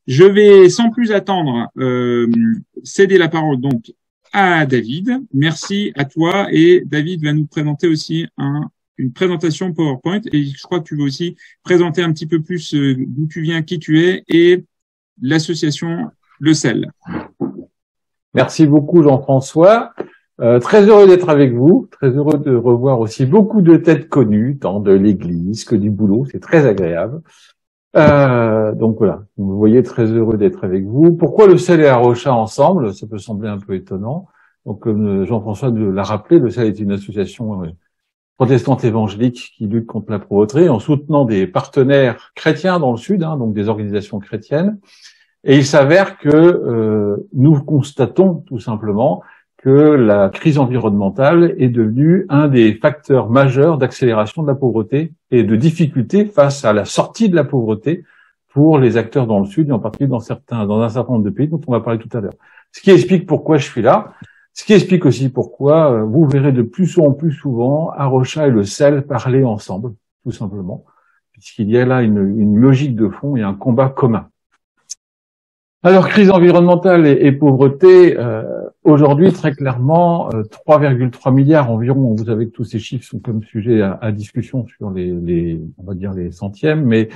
Je vais sans plus attendre céder la parole donc à David. Merci à toi et David va nous présenter aussi une présentation PowerPoint et je crois que tu veux aussi présenter un petit peu plus d'où tu viens, qui tu es et l'association Le Sel. Merci beaucoup Jean-François. Très heureux d'être avec vous, très heureux de revoir aussi beaucoup de têtes connues, tant de l'église que du boulot, c'est très agréable. Donc voilà, vous voyez, très heureux d'être avec vous. Pourquoi le Sel et Arocha ensemble? Ça peut sembler un peu étonnant. Donc comme Jean-François l'a rappelé, le Sel est une association protestante évangélique qui lutte contre la pauvreté en soutenant des partenaires chrétiens dans le Sud, donc des organisations chrétiennes. Et il s'avère que nous constatons tout simplement que la crise environnementale est devenue un des facteurs majeurs d'accélération de la pauvreté et de difficulté face à la sortie de la pauvreté pour les acteurs dans le Sud et en particulier dans un certain nombre de pays dont on va parler tout à l'heure. Ce qui explique pourquoi je suis là, ce qui explique aussi pourquoi vous verrez de plus en plus souvent Arocha et le Sel parler ensemble, tout simplement, puisqu'il y a là une logique de fond et un combat commun. Alors, crise environnementale et pauvreté, aujourd'hui, très clairement, 3,3 milliards environ, vous savez que tous ces chiffres sont comme sujet à discussion sur on va dire les centièmes, mais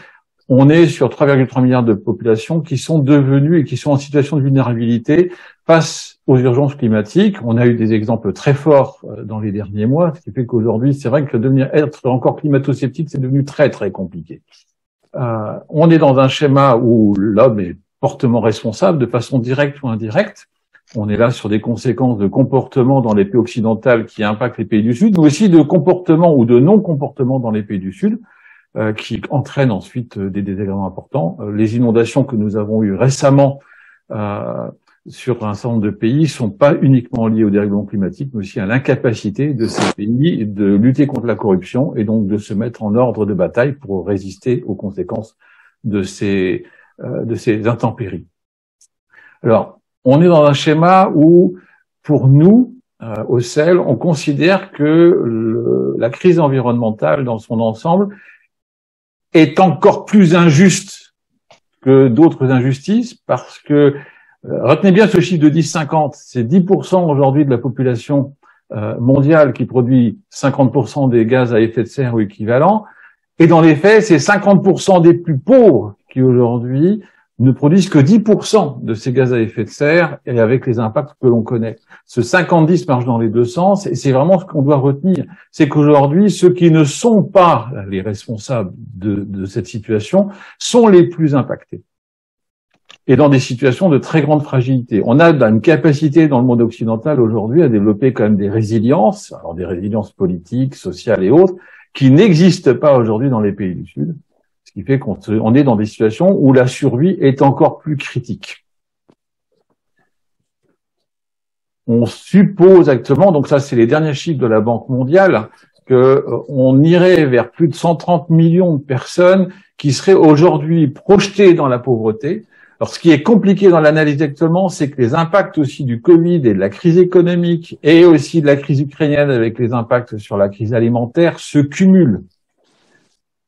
on est sur 3,3 milliards de populations qui sont devenues et qui sont en situation de vulnérabilité face aux urgences climatiques. On a eu des exemples très forts dans les derniers mois, ce qui fait qu'aujourd'hui, c'est vrai que être encore climato-sceptique, c'est devenu très, très compliqué. On est dans un schéma où l'homme est fortement responsable de façon directe ou indirecte. On est là sur des conséquences de comportement dans les pays occidentaux qui impactent les pays du Sud, mais aussi de comportement ou de non-comportement dans les pays du Sud, qui entraînent ensuite des désagréments importants. Les inondations que nous avons eues récemment sur un certain nombre de pays sont pas uniquement liées au dérèglement climatique, mais aussi à l'incapacité de ces pays de lutter contre la corruption et donc de se mettre en ordre de bataille pour résister aux conséquences de ces intempéries. Alors, on est dans un schéma où, pour nous, au Sel, on considère que la crise environnementale dans son ensemble est encore plus injuste que d'autres injustices parce que, retenez bien ce chiffre de 10-50, c'est 10% aujourd'hui de la population mondiale qui produit 50% des gaz à effet de serre ou équivalent, et dans les faits, c'est 50% des plus pauvres qui aujourd'hui ne produisent que 10% de ces gaz à effet de serre et avec les impacts que l'on connaît. Ce 50-10 marche dans les deux sens et c'est vraiment ce qu'on doit retenir. C'est qu'aujourd'hui, ceux qui ne sont pas les responsables de cette situation sont les plus impactés. Et dans des situations de très grande fragilité. On a une capacité dans le monde occidental aujourd'hui à développer quand même des résiliences, alors des résiliences politiques, sociales et autres, qui n'existent pas aujourd'hui dans les pays du Sud. Ce qui fait qu'on est dans des situations où la survie est encore plus critique. On suppose actuellement, donc ça c'est les derniers chiffres de la Banque mondiale, qu'on irait vers plus de 130 millions de personnes qui seraient aujourd'hui projetées dans la pauvreté. Alors ce qui est compliqué dans l'analyse actuellement, c'est que les impacts aussi du Covid et de la crise économique et aussi de la crise ukrainienne avec les impacts sur la crise alimentaire se cumulent.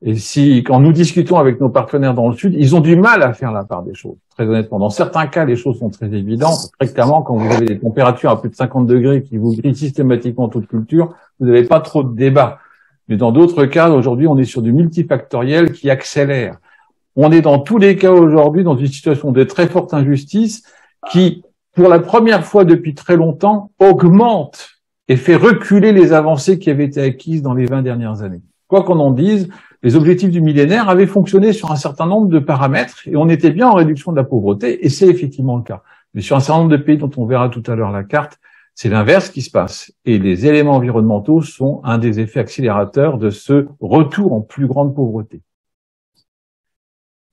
Et quand nous discutons avec nos partenaires dans le Sud, ils ont du mal à faire la part des choses. Très honnêtement, dans certains cas, les choses sont très évidentes. Très clairement, quand vous avez des températures à plus de 50 degrés qui vous grillent systématiquement toute culture, vous n'avez pas trop de débat. Mais dans d'autres cas, aujourd'hui, on est sur du multifactoriel qui accélère. On est dans tous les cas aujourd'hui dans une situation de très forte injustice qui, pour la première fois depuis très longtemps, augmente et fait reculer les avancées qui avaient été acquises dans les 20 dernières années. Quoi qu'on en dise, les objectifs du millénaire avaient fonctionné sur un certain nombre de paramètres et on était bien en réduction de la pauvreté et c'est effectivement le cas. Mais sur un certain nombre de pays dont on verra tout à l'heure la carte, c'est l'inverse qui se passe. Et les éléments environnementaux sont un des effets accélérateurs de ce retour en plus grande pauvreté.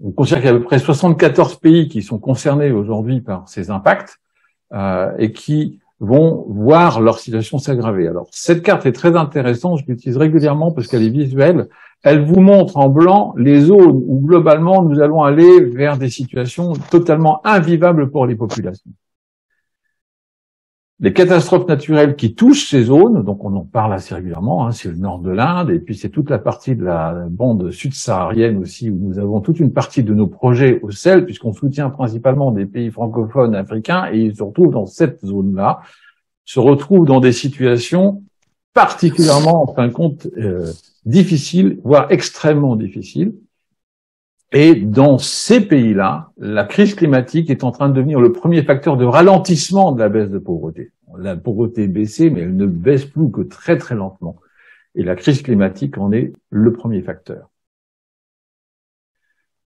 On considère qu'il y a à peu près 74 pays qui sont concernés aujourd'hui par ces impacts et qui vont voir leur situation s'aggraver. Alors, cette carte est très intéressante, je l'utilise régulièrement parce qu'elle est visuelle. Elle vous montre en blanc les zones où, globalement, nous allons aller vers des situations totalement invivables pour les populations. Les catastrophes naturelles qui touchent ces zones, donc on en parle assez régulièrement, hein, c'est le nord de l'Inde, et puis c'est toute la partie de la bande sud-saharienne aussi, où nous avons toute une partie de nos projets au sel, puisqu'on soutient principalement des pays francophones africains, et ils se retrouvent dans cette zone-là, se retrouvent dans des situations particulièrement, en fin de compte, difficiles, voire extrêmement difficiles. Et dans ces pays-là, la crise climatique est en train de devenir le premier facteur de ralentissement de la baisse de pauvreté. La pauvreté baissée, mais elle ne baisse plus que très très lentement. Et la crise climatique en est le premier facteur.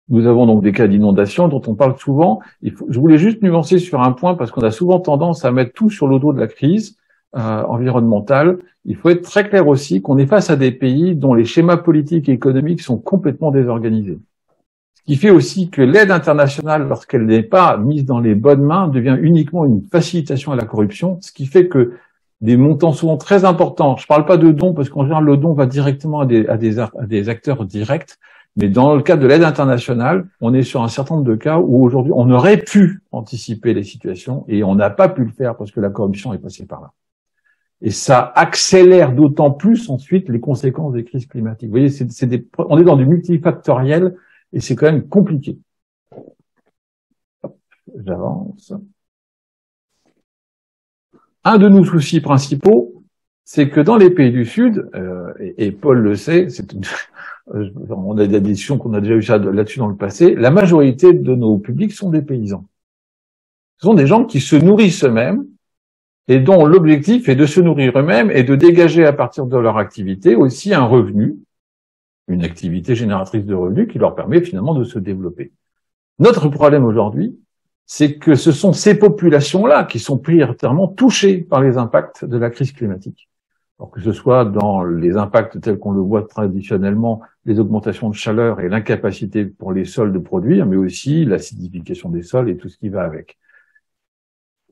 Nous avons donc des cas d'inondation dont on parle souvent. Je voulais juste nuancer sur un point parce qu'on a souvent tendance à mettre tout sur le dos de la crise environnementale. Il faut être très clair aussi qu'on est face à des pays dont les schémas politiques et économiques sont complètement désorganisés. Ce qui fait aussi que l'aide internationale, lorsqu'elle n'est pas mise dans les bonnes mains, devient uniquement une facilitation à la corruption, ce qui fait que des montants souvent très importants, je ne parle pas de dons, parce qu'en général le don va directement à des acteurs directs, mais dans le cadre de l'aide internationale, on est sur un certain nombre de cas où aujourd'hui on aurait pu anticiper les situations et on n'a pas pu le faire parce que la corruption est passée par là. Et ça accélère d'autant plus ensuite les conséquences des crises climatiques. Vous voyez, on est dans du multifactoriel, et c'est quand même compliqué. J'avance. Un de nos soucis principaux, c'est que dans les pays du Sud, et Paul le sait, on a des discussions qu'on a déjà eues là-dessus dans le passé, la majorité de nos publics sont des paysans. Ce sont des gens qui se nourrissent eux-mêmes et dont l'objectif est de se nourrir eux-mêmes et de dégager à partir de leur activité aussi un revenu, une activité génératrice de revenus qui leur permet finalement de se développer. Notre problème aujourd'hui, c'est que ce sont ces populations-là qui sont prioritairement touchées par les impacts de la crise climatique. Alors que ce soit dans les impacts tels qu'on le voit traditionnellement, les augmentations de chaleur et l'incapacité pour les sols de produire, mais aussi l'acidification des sols et tout ce qui va avec.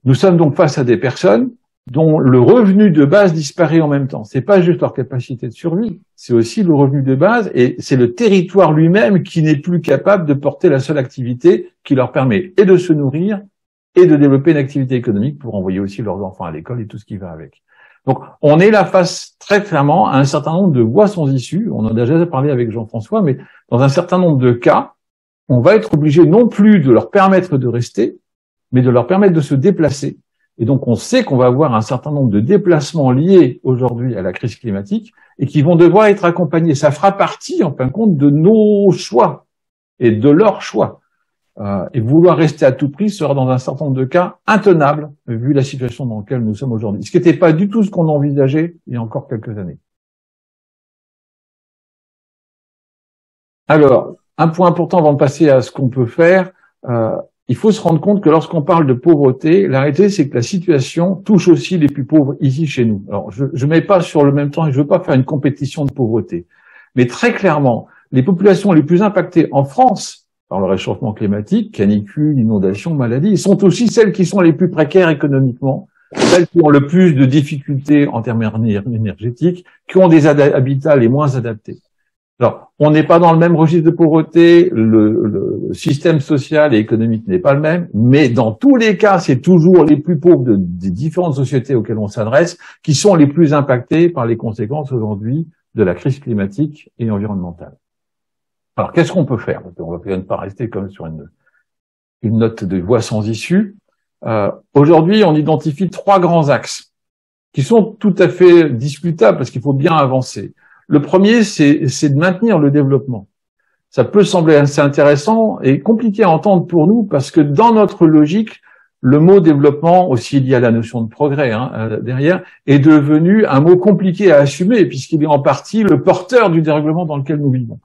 Nous sommes donc face à des personnes dont le revenu de base disparaît en même temps. C'est pas juste leur capacité de survie, c'est aussi le revenu de base et c'est le territoire lui-même qui n'est plus capable de porter la seule activité qui leur permet et de se nourrir et de développer une activité économique pour envoyer aussi leurs enfants à l'école et tout ce qui va avec. Donc, on est là face très clairement à un certain nombre de voies sans issue. On en a déjà parlé avec Jean-François, mais dans un certain nombre de cas, on va être obligé non plus de leur permettre de rester, mais de leur permettre de se déplacer. Et donc, on sait qu'on va avoir un certain nombre de déplacements liés aujourd'hui à la crise climatique et qui vont devoir être accompagnés. Ça fera partie, en fin de compte, de nos choix et de leurs choix. Et vouloir rester à tout prix sera dans un certain nombre de cas intenable, vu la situation dans laquelle nous sommes aujourd'hui. Ce qui n'était pas du tout ce qu'on envisageait il y a encore quelques années. Alors, un point important avant de passer à ce qu'on peut faire, il faut se rendre compte que lorsqu'on parle de pauvreté, la réalité, c'est que la situation touche aussi les plus pauvres ici chez nous. Alors, je mets pas sur le même temps et je veux pas faire une compétition de pauvreté. Mais très clairement, les populations les plus impactées en France par le réchauffement climatique, canicule, inondations, maladies, sont aussi celles qui sont les plus précaires économiquement, celles qui ont le plus de difficultés en termes énergétiques, qui ont des habitats les moins adaptés. Alors, on n'est pas dans le même registre de pauvreté, le système social et économique n'est pas le même, mais dans tous les cas, c'est toujours les plus pauvres des différentes sociétés auxquelles on s'adresse qui sont les plus impactés par les conséquences aujourd'hui de la crise climatique et environnementale. Alors, qu'est-ce qu'on peut faire? On va peut-être pas rester comme sur une note de voie sans issue. Aujourd'hui, on identifie 3 grands axes qui sont tout à fait discutables parce qu'il faut bien avancer. Le premier, c'est de maintenir le développement. Ça peut sembler assez intéressant et compliqué à entendre pour nous parce que dans notre logique, le mot développement, aussi lié à la notion de progrès derrière, est devenu un mot compliqué à assumer puisqu'il est en partie le porteur du dérèglement dans lequel nous vivons.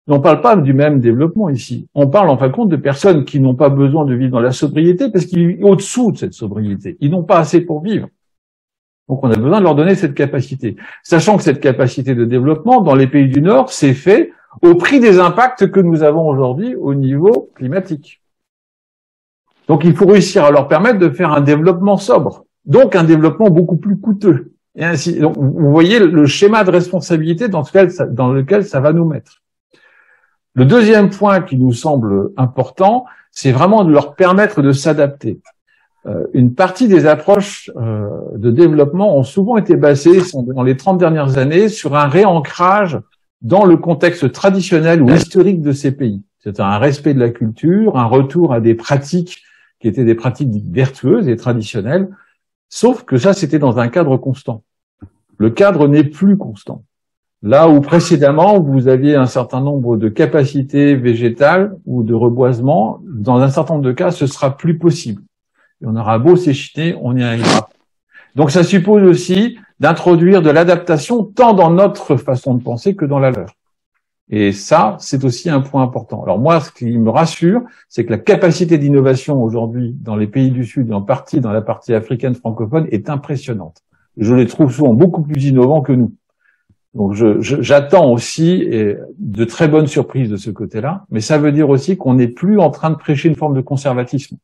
On ne parle pas du même développement ici. On parle en fin de compte de personnes qui n'ont pas besoin de vivre dans la sobriété parce qu'ils vivent au-dessous de cette sobriété. Ils n'ont pas assez pour vivre. Donc on a besoin de leur donner cette capacité. Sachant que cette capacité de développement, dans les pays du Nord, c'est fait au prix des impacts que nous avons aujourd'hui au niveau climatique. Donc il faut réussir à leur permettre de faire un développement sobre. Donc un développement beaucoup plus coûteux. Et ainsi, donc, vous voyez le schéma de responsabilité dans lequel ça va nous mettre. Le deuxième point qui nous semble important, c'est vraiment de leur permettre de s'adapter. une partie des approches de développement ont souvent été basées, dans les 30 dernières années, sur un réancrage dans le contexte traditionnel ou historique de ces pays. C'est un respect de la culture, un retour à des pratiques qui étaient des pratiques vertueuses et traditionnelles, sauf que ça, c'était dans un cadre constant. Le cadre n'est plus constant. Là où précédemment, vous aviez un certain nombre de capacités végétales ou de reboisement, dans un certain nombre de cas, ce sera plus possible. Et on aura beau s'échiner, on n'y arrivera. Donc ça suppose aussi d'introduire de l'adaptation tant dans notre façon de penser que dans la leur. Et ça, c'est aussi un point important. Alors moi, ce qui me rassure, c'est que la capacité d'innovation aujourd'hui dans les pays du Sud, et en partie dans la partie africaine francophone, est impressionnante. Je les trouve souvent beaucoup plus innovants que nous. Donc j'attends aussi de très bonnes surprises de ce côté-là, mais ça veut dire aussi qu'on n'est plus en train de prêcher une forme de conservatisme.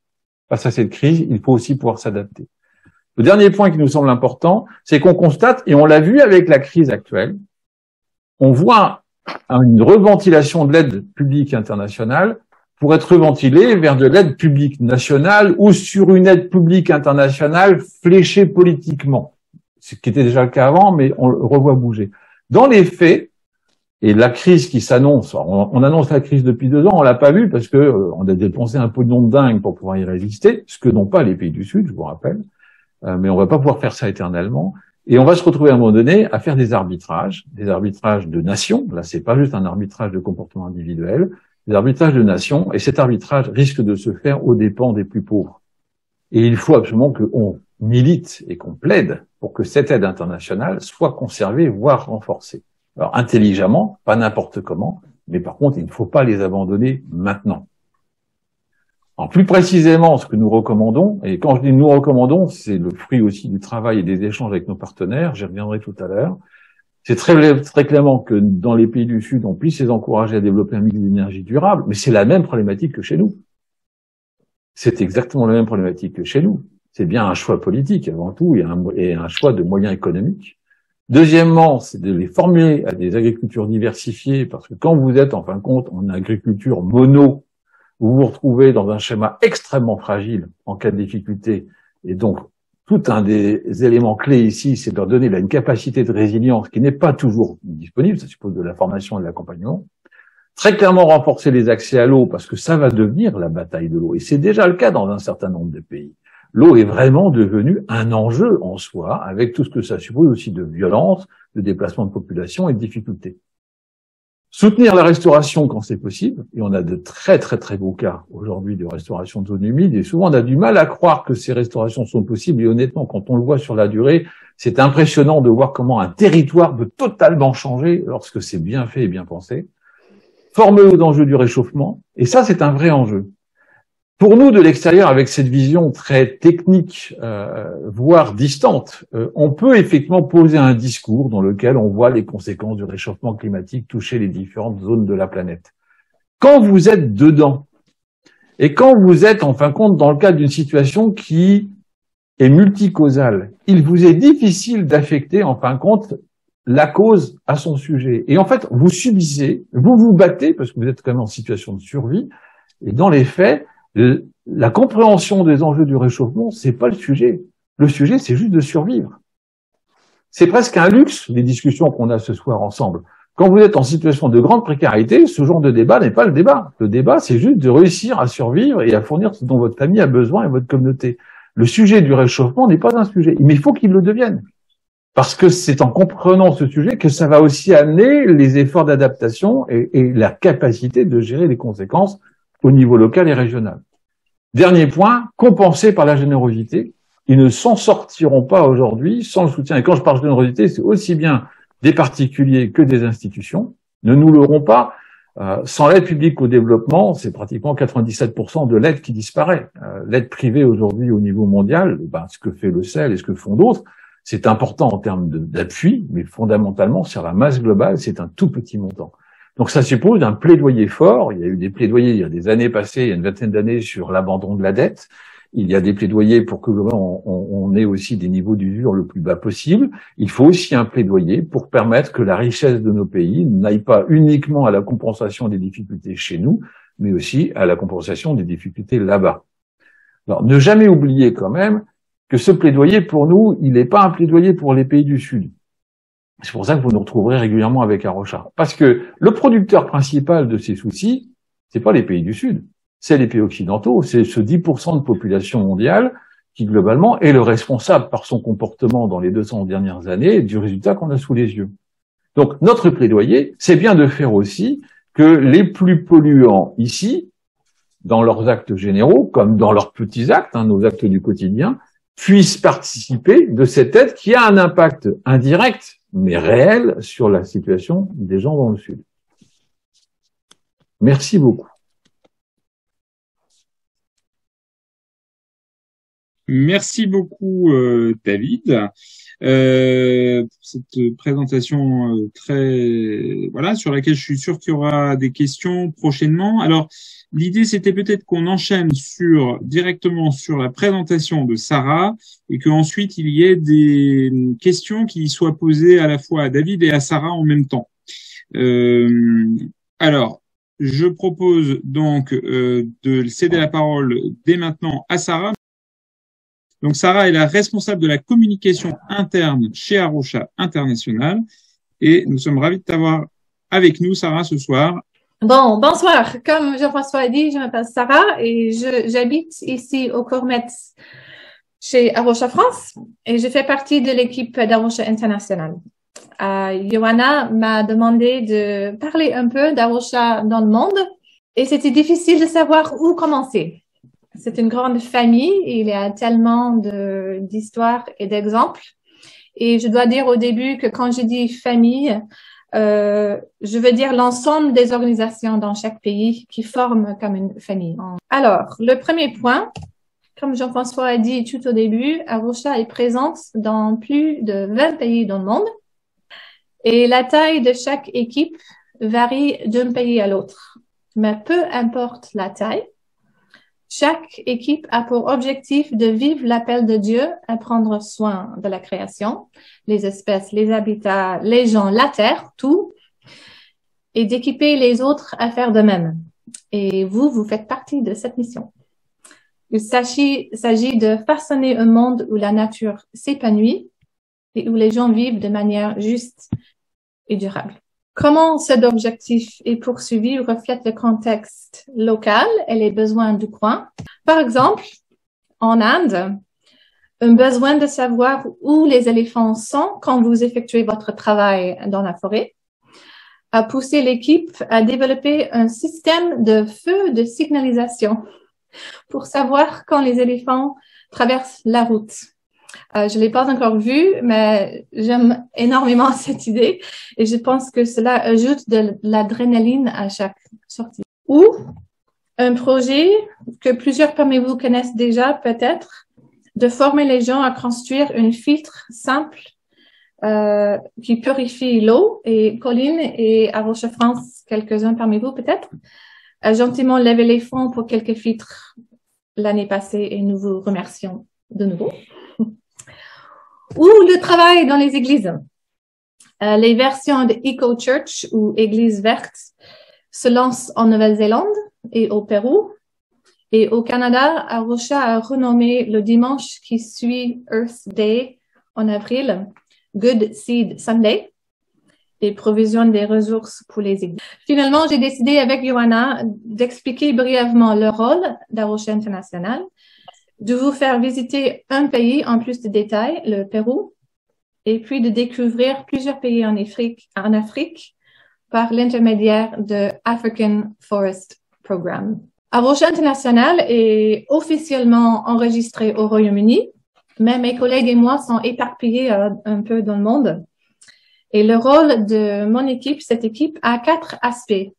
Face à cette crise, il faut aussi pouvoir s'adapter. Le dernier point qui nous semble important, c'est qu'on constate, et on l'a vu avec la crise actuelle, on voit une reventilation de l'aide publique internationale pour être reventilée vers de l'aide publique nationale ou sur une aide publique internationale fléchée politiquement. Ce qui était déjà le cas avant, mais on le revoit bouger. Dans les faits, et la crise qui s'annonce, on annonce la crise depuis 2 ans, on l'a pas vue parce que on a dépensé un peu de nom de dingue pour pouvoir y résister, ce que n'ont pas les pays du Sud, je vous rappelle, mais on va pas pouvoir faire ça éternellement. Et on va se retrouver à un moment donné à faire des arbitrages de nations. Là, c'est pas juste un arbitrage de comportement individuel, des arbitrages de nations, et cet arbitrage risque de se faire aux dépens des plus pauvres. Et il faut absolument qu'on milite et qu'on plaide pour que cette aide internationale soit conservée, voire renforcée. Alors, intelligemment, pas n'importe comment, mais par contre, il ne faut pas les abandonner maintenant. Alors, plus précisément, ce que nous recommandons, et quand je dis nous recommandons, c'est le fruit aussi du travail et des échanges avec nos partenaires, j'y reviendrai tout à l'heure, c'est très clairement que dans les pays du Sud, on puisse les encourager à développer un mix d'énergie durable, mais c'est la même problématique que chez nous. C'est exactement la même problématique que chez nous. C'est bien un choix politique avant tout et un choix de moyens économiques. Deuxièmement, c'est de les former à des agricultures diversifiées, parce que quand vous êtes en fin de compte en agriculture mono, vous vous retrouvez dans un schéma extrêmement fragile en cas de difficulté. Et donc, tout un des éléments clés ici, c'est de leur donner une capacité de résilience qui n'est pas toujours disponible, ça suppose de la formation et de l'accompagnement. Très clairement renforcer les accès à l'eau, parce que ça va devenir la bataille de l'eau. Et c'est déjà le cas dans un certain nombre de pays. L'eau est vraiment devenue un enjeu en soi, avec tout ce que ça suppose aussi de violence, de déplacement de population et de difficultés. Soutenir la restauration quand c'est possible, et on a de très très très beaux cas aujourd'hui de restauration de zones humides, et souvent on a du mal à croire que ces restaurations sont possibles, et honnêtement, quand on le voit sur la durée, c'est impressionnant de voir comment un territoire peut totalement changer lorsque c'est bien fait et bien pensé. Former aux enjeux du réchauffement, et ça c'est un vrai enjeu. Pour nous, de l'extérieur, avec cette vision très technique, voire distante, on peut effectivement poser un discours dans lequel on voit les conséquences du réchauffement climatique toucher les différentes zones de la planète. Quand vous êtes dedans, et quand vous êtes, en fin de compte, dans le cadre d'une situation qui est multicausale, il vous est difficile d'affecter, en fin de compte, la cause à son sujet. Et en fait, vous subissez, vous vous battez, parce que vous êtes quand même en situation de survie, et dans les faits, la compréhension des enjeux du réchauffement, c'est pas le sujet. Le sujet, c'est juste de survivre. C'est presque un luxe, les discussions qu'on a ce soir ensemble. Quand vous êtes en situation de grande précarité, ce genre de débat n'est pas le débat. Le débat, c'est juste de réussir à survivre et à fournir ce dont votre famille a besoin et votre communauté. Le sujet du réchauffement n'est pas un sujet, mais il faut qu'il le devienne. Parce que c'est en comprenant ce sujet que ça va aussi amener les efforts d'adaptation et la capacité de gérer les conséquences au niveau local et régional. Dernier point, compensé par la générosité. Ils ne s'en sortiront pas aujourd'hui sans le soutien. Et quand je parle de générosité, c'est aussi bien des particuliers que des institutions. Ne nous leurrons pas, sans l'aide publique au développement, c'est pratiquement 97% de l'aide qui disparaît. L'aide privée aujourd'hui au niveau mondial, ce que fait le CEL et ce que font d'autres, c'est important en termes d'appui, mais fondamentalement, sur la masse globale, c'est un tout petit montant. Donc ça suppose un plaidoyer fort. Il y a eu des plaidoyers il y a des années passées, il y a une vingtaine d'années, sur l'abandon de la dette. Il y a des plaidoyers pour que on ait aussi des niveaux d'usure le plus bas possible. Il faut aussi un plaidoyer pour permettre que la richesse de nos pays n'aille pas uniquement à la compensation des difficultés chez nous, mais aussi à la compensation des difficultés là-bas. Alors, ne jamais oublier quand même que ce plaidoyer, pour nous, il n'est pas un plaidoyer pour les pays du Sud. C'est pour ça que vous nous retrouverez régulièrement avec Arocha. Parce que le producteur principal de ces soucis, c'est pas les pays du Sud, c'est les pays occidentaux, c'est ce 10% de population mondiale qui, globalement, est le responsable par son comportement dans les 200 dernières années du résultat qu'on a sous les yeux. Donc, notre plaidoyer, c'est bien de faire aussi que les plus polluants ici, dans leurs actes généraux, comme dans leurs petits actes, nos actes du quotidien, puissent participer de cette aide qui a un impact indirect, mais réel, sur la situation des gens dans le Sud. Merci beaucoup. Merci beaucoup, David, pour cette présentation voilà, sur laquelle je suis sûr qu'il y aura des questions prochainement. Alors, l'idée, c'était peut-être qu'on enchaîne directement sur la présentation de Sarah et qu'ensuite il y ait des questions qui soient posées à la fois à David et à Sarah en même temps. Alors, je propose donc de céder la parole dès maintenant à Sarah. Donc, Sarah est la responsable de la communication interne chez Arocha International et nous sommes ravis de t'avoir avec nous, Sarah, ce soir. Bon, bonsoir. Comme Jean-François a dit, je m'appelle Sarah et j'habite ici au Courmet chez Arocha France et je fais partie de l'équipe d'Arocha International. Johanna m'a demandé de parler un peu d'Arocha dans le monde et c'était difficile de savoir où commencer. C'est une grande famille, il y a tellement d'histoires et d'exemples. Et je dois dire au début que quand je dis famille, je veux dire l'ensemble des organisations dans chaque pays qui forment comme une famille. Alors, le premier point, comme Jean-François a dit tout au début, Arocha est présente dans plus de 20 pays dans le monde. Et la taille de chaque équipe varie d'un pays à l'autre. Mais peu importe la taille, chaque équipe a pour objectif de vivre l'appel de Dieu à prendre soin de la création, les espèces, les habitats, les gens, la terre, tout, et d'équiper les autres à faire de même. Et vous faites partie de cette mission. Il s'agit de façonner un monde où la nature s'épanouit et où les gens vivent de manière juste et durable. Comment cet objectif est poursuivi reflète le contexte local et les besoins du coin. Par exemple, en Inde, un besoin de savoir où les éléphants sont quand vous effectuez votre travail dans la forêt a poussé l'équipe à développer un système de feux de signalisation pour savoir quand les éléphants traversent la route. Je l'ai pas encore vu, mais j'aime énormément cette idée et je pense que cela ajoute de l'adrénaline à chaque sortie. Ou un projet que plusieurs parmi vous connaissent déjà peut-être, de former les gens à construire un filtre simple qui purifie l'eau. Et Colline et Arocha France, quelques-uns parmi vous peut-être, a gentiment levé les fonds pour quelques filtres l'année passée et nous vous remercions de nouveau. Ou le travail dans les églises. Les versions de Eco Church ou Église verte se lancent en Nouvelle-Zélande et au Pérou. Et au Canada, Arocha a renommé le dimanche qui suit Earth Day en avril Good Seed Sunday et provisionne des ressources pour les églises. Finalement, j'ai décidé avec Johanna d'expliquer brièvement le rôle d'Arocha International, de vous faire visiter un pays en plus de détails, le Pérou, et puis de découvrir plusieurs pays en Afrique par l'intermédiaire de African Forest Program. Arocha International est officiellement enregistré au Royaume-Uni, mais mes collègues et moi sont éparpillés un peu dans le monde. Et le rôle de mon équipe, cette équipe, a 4 aspects.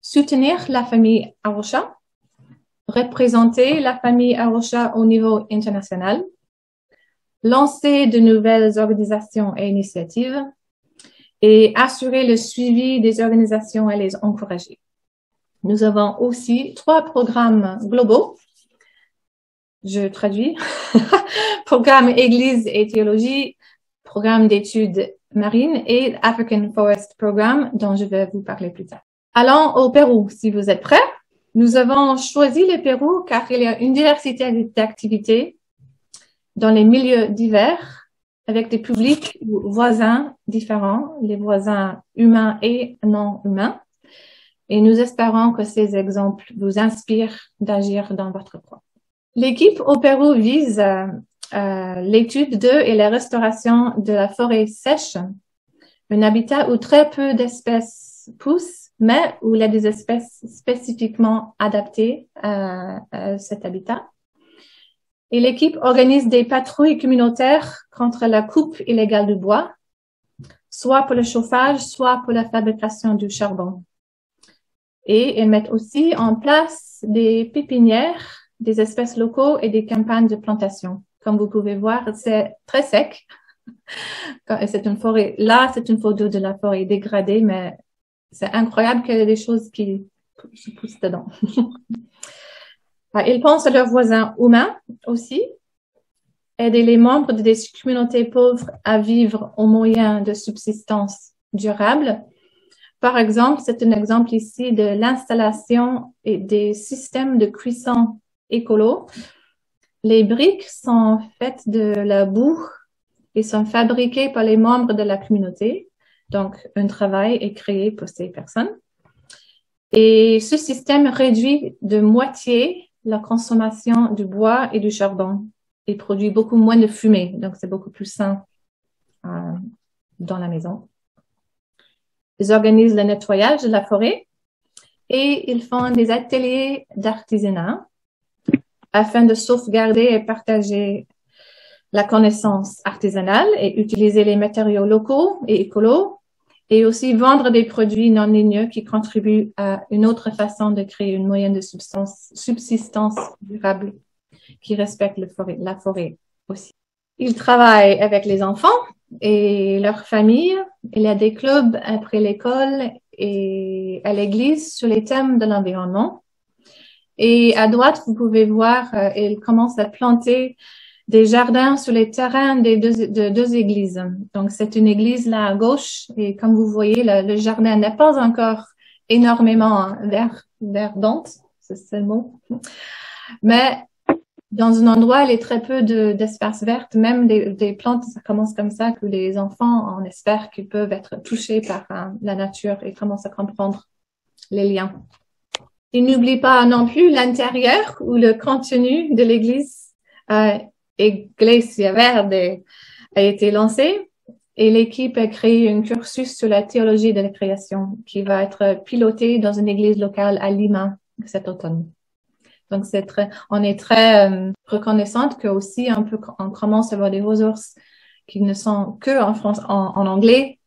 Soutenir la famille Arocha, représenter la famille Arocha au niveau international, lancer de nouvelles organisations et initiatives et assurer le suivi des organisations et les encourager. Nous avons aussi 3 programmes globaux. Je traduis. Programme Église et théologie, programme d'études marines et African Forest Program dont je vais vous parler plus tard. Allons au Pérou, si vous êtes prêts. Nous avons choisi le Pérou car il y a une diversité d'activités dans les milieux divers, avec des publics voisins différents, les voisins humains et non humains. Et nous espérons que ces exemples vous inspirent d'agir dans votre coin. L'équipe au Pérou vise l'étude de et la restauration de la forêt sèche, un habitat où très peu d'espèces poussent, mais où il y a des espèces spécifiquement adaptées à cet habitat. Et l'équipe organise des patrouilles communautaires contre la coupe illégale du bois, soit pour le chauffage, soit pour la fabrication du charbon. Et ils mettent aussi en place des pépinières, des espèces locaux et des campagnes de plantation. Comme vous pouvez voir, c'est très sec. C'est une forêt. Là, c'est une photo de la forêt dégradée, mais c'est incroyable qu'il y ait des choses qui se poussent dedans. Ils pensent à leurs voisins humains aussi, aider les membres des communautés pauvres à vivre aux moyens de subsistance durable. Par exemple, c'est un exemple ici de l'installation et des systèmes de cuisson écolo. Les briques sont faites de la boue et sont fabriquées par les membres de la communauté. Donc, un travail est créé pour ces personnes. Et ce système réduit de moitié la consommation du bois et du charbon et produit beaucoup moins de fumée. Donc, c'est beaucoup plus sain dans la maison. Ils organisent le nettoyage de la forêt et ils font des ateliers d'artisanat afin de sauvegarder et partager la connaissance artisanale et utiliser les matériaux locaux et écolos et aussi vendre des produits non ligneux qui contribuent à une autre façon de créer une moyenne de subsistance durable qui respecte la forêt aussi. Ils travaillent avec les enfants et leurs familles. Il y a des clubs après l'école et à l'église sur les thèmes de l'environnement. Et à droite, vous pouvez voir, ils commencent à planter des jardins sur les terrains de deux églises. Donc, c'est une église là à gauche et comme vous voyez, le jardin n'est pas encore énormément verdante, c'est le mot. Mais dans un endroit, il y a très peu d'espace vert, même des plantes, ça commence comme ça, que les enfants, on espère qu'ils peuvent être touchés par la nature et commencent à comprendre les liens. Et n'oublie pas non plus l'intérieur ou le contenu de l'église. Iglesia Verde a été lancée et l'équipe a créé un cursus sur la théologie de la création qui va être piloté dans une église locale à Lima cet automne. Donc, on est très reconnaissante que aussi on commence à avoir des ressources qui ne sont que en anglais.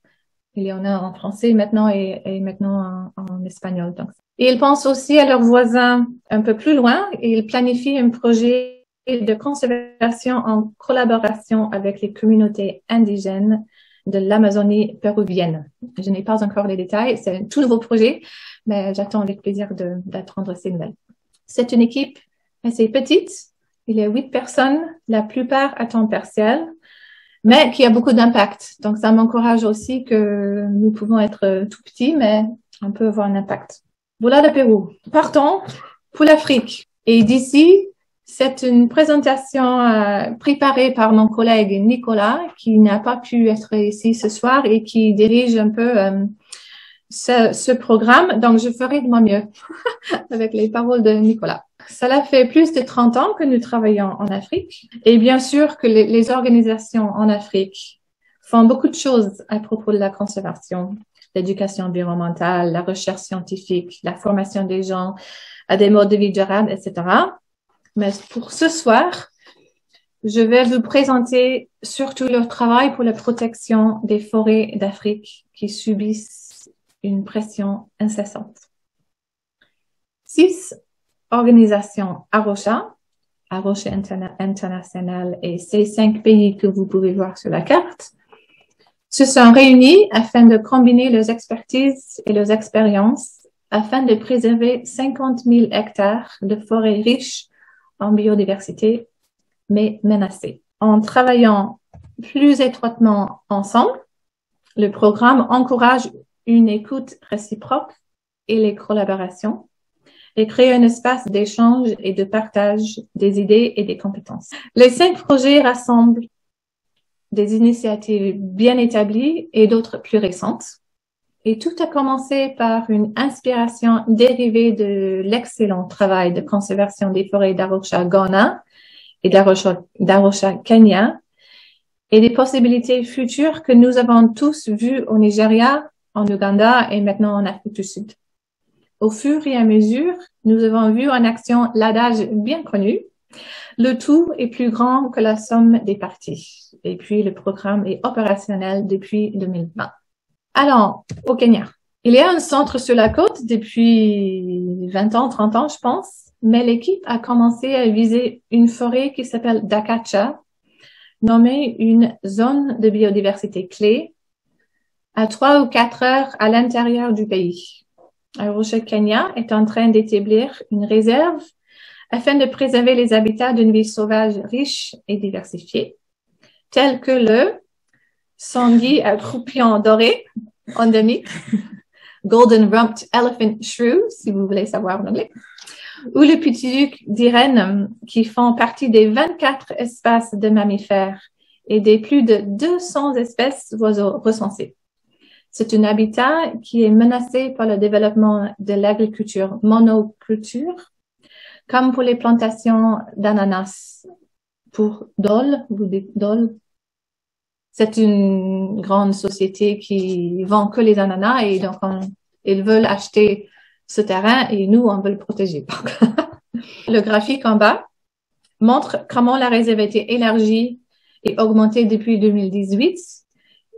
Il y en a en français maintenant et maintenant en espagnol. Donc. Et ils pensent aussi à leurs voisins un peu plus loin et ils planifient un projet de conservation en collaboration avec les communautés indigènes de l'Amazonie péruvienne. Je n'ai pas encore les détails, c'est un tout nouveau projet, mais j'attends avec plaisir d'apprendre ces nouvelles. C'est une équipe assez petite, il y a 8 personnes, la plupart à temps partiel, mais qui a beaucoup d'impact. Donc, ça m'encourage aussi que nous pouvons être tout petits, mais on peut avoir un impact. Voilà le Pérou. Partons pour l'Afrique. Et d'ici, c'est une présentation préparée par mon collègue Nicolas, qui n'a pas pu être ici ce soir et qui dirige un peu ce programme. Donc, je ferai de mon mieux avec les paroles de Nicolas. Cela fait plus de 30 ans que nous travaillons en Afrique. Et bien sûr que les organisations en Afrique font beaucoup de choses à propos de la conservation, l'éducation environnementale, la recherche scientifique, la formation des gens à des modes de vie durables, etc. Mais pour ce soir, je vais vous présenter surtout leur travail pour la protection des forêts d'Afrique qui subissent une pression incessante. 6 organisations Arusha International et ces 5 pays que vous pouvez voir sur la carte, se sont réunis afin de combiner leurs expertises et leurs expériences afin de préserver 50 000 hectares de forêts riches en biodiversité, mais menacées. En travaillant plus étroitement ensemble, le programme encourage une écoute réciproque et les collaborations. et créer un espace d'échange et de partage des idées et des compétences. Les 5 projets rassemblent des initiatives bien établies et d'autres plus récentes. Et tout a commencé par une inspiration dérivée de l'excellent travail de conservation des forêts d'Arusha Ghana et d'Arusha Kenya et des possibilités futures que nous avons tous vues au Nigeria, en Ouganda et maintenant en Afrique du Sud. Au fur et à mesure, nous avons vu en action l'adage bien connu: le tout est plus grand que la somme des parties. Et puis, le programme est opérationnel depuis 2020. Alors, au Kenya, il y a un centre sur la côte depuis 20 ans, 30 ans, je pense, mais l'équipe a commencé à viser une forêt qui s'appelle Dakacha, nommée une zone de biodiversité clé, à 3 ou 4 heures à l'intérieur du pays. Arusha Kenya est en train d'établir une réserve afin de préserver les habitats d'une vie sauvage riche et diversifiée, tels que le sanglier à croupion doré, endémique, Golden Rumped Elephant Shrew, si vous voulez savoir en anglais, ou le pituduc d'Irène, qui font partie des 24 espèces de mammifères et des plus de 200 espèces d'oiseaux recensées. C'est un habitat qui est menacé par le développement de l'agriculture monoculture, comme pour les plantations d'ananas. Pour Dole, vous dites Dole, c'est une grande société qui vend que les ananas et donc ils veulent acheter ce terrain et nous, on veut le protéger. Le graphique en bas montre comment la réserve a été élargie et augmentée depuis 2018,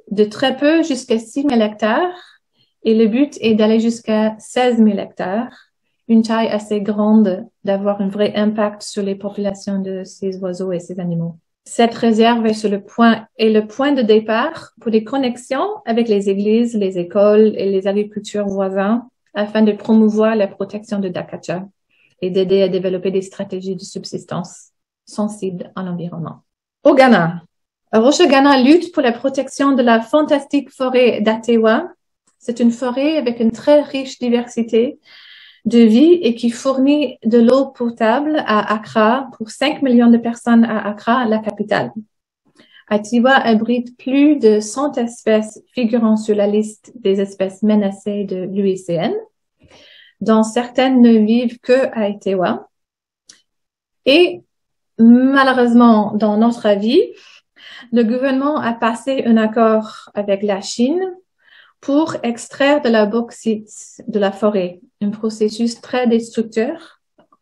de très peu jusqu'à 6 000 hectares et le but est d'aller jusqu'à 16 000 hectares, une taille assez grande d'avoir un vrai impact sur les populations de ces oiseaux et ces animaux. Cette réserve est le point de départ pour des connexions avec les églises, les écoles et les agricultures voisins afin de promouvoir la protection de Dakacha et d'aider à développer des stratégies de subsistance sensibles à l'environnement. Au Ghana, Arusha Ghana lutte pour la protection de la fantastique forêt d'Atewa. C'est une forêt avec une très riche diversité de vie et qui fournit de l'eau potable à Accra pour 5 millions de personnes à Accra, la capitale. Atewa abrite plus de 100 espèces figurant sur la liste des espèces menacées de l'UICN, dont certaines ne vivent que à Atewa. Et malheureusement, dans notre avis, le gouvernement a passé un accord avec la Chine pour extraire de la bauxite de la forêt, un processus très destructeur.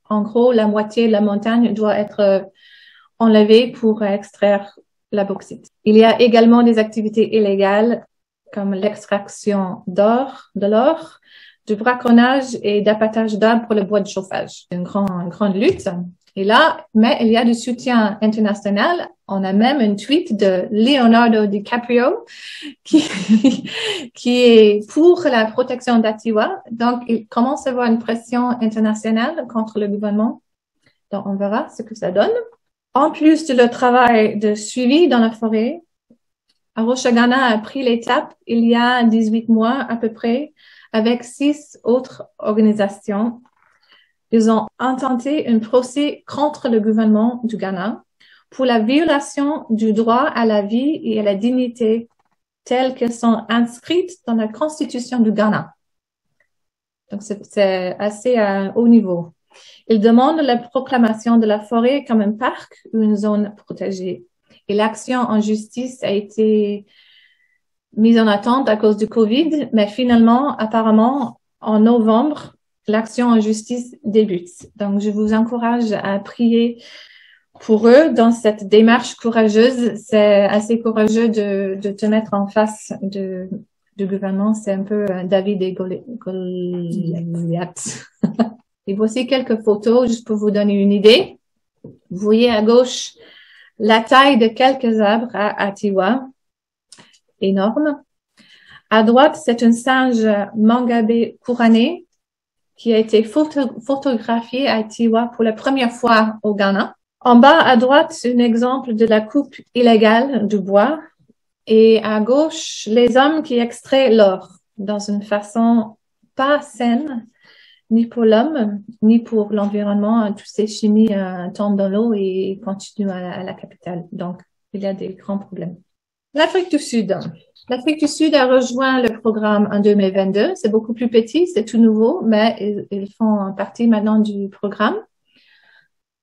En gros, la moitié de la montagne doit être enlevée pour extraire la bauxite. Il y a également des activités illégales comme l'extraction de l'or, du braconnage et d'abattage d'arbres pour le bois de chauffage. Une grande lutte. Et là, mais il y a du soutien international. On a même un tweet de Leonardo DiCaprio qui est pour la protection d'Atewa. Donc, il commence à avoir une pression internationale contre le gouvernement. Donc, on verra ce que ça donne. En plus de le travail de suivi dans la forêt, Arusha Ghana a pris l'étape il y a 18 mois à peu près avec 6 autres organisations. Ils ont intenté un procès contre le gouvernement du Ghana pour la violation du droit à la vie et à la dignité telles qu'elles sont inscrites dans la Constitution du Ghana. Donc, c'est assez à haut niveau. Ils demandent la proclamation de la forêt comme un parc ou une zone protégée. Et l'action en justice a été mise en attente à cause du Covid, mais finalement, apparemment, en novembre, l'action en justice débute. Donc, je vous encourage à prier pour eux dans cette démarche courageuse. C'est assez courageux de te mettre en face du gouvernement. C'est un peu David et Goliath. Et voici quelques photos juste pour vous donner une idée. Vous voyez à gauche la taille de quelques arbres à Atewa. Énorme. À droite, c'est un singe mangabé couronné qui a été photographié à Atewa pour la première fois au Ghana. En bas à droite, c'est un exemple de la coupe illégale du bois. Et à gauche, les hommes qui extraient l'or dans une façon pas saine ni pour l'homme, ni pour l'environnement. Toutes ces chimies tombent dans l'eau et continuent à la capitale. Donc, il y a des grands problèmes. L'Afrique du Sud. L'Afrique du Sud a rejoint le programme en 2022. C'est beaucoup plus petit, c'est tout nouveau, mais ils font partie maintenant du programme.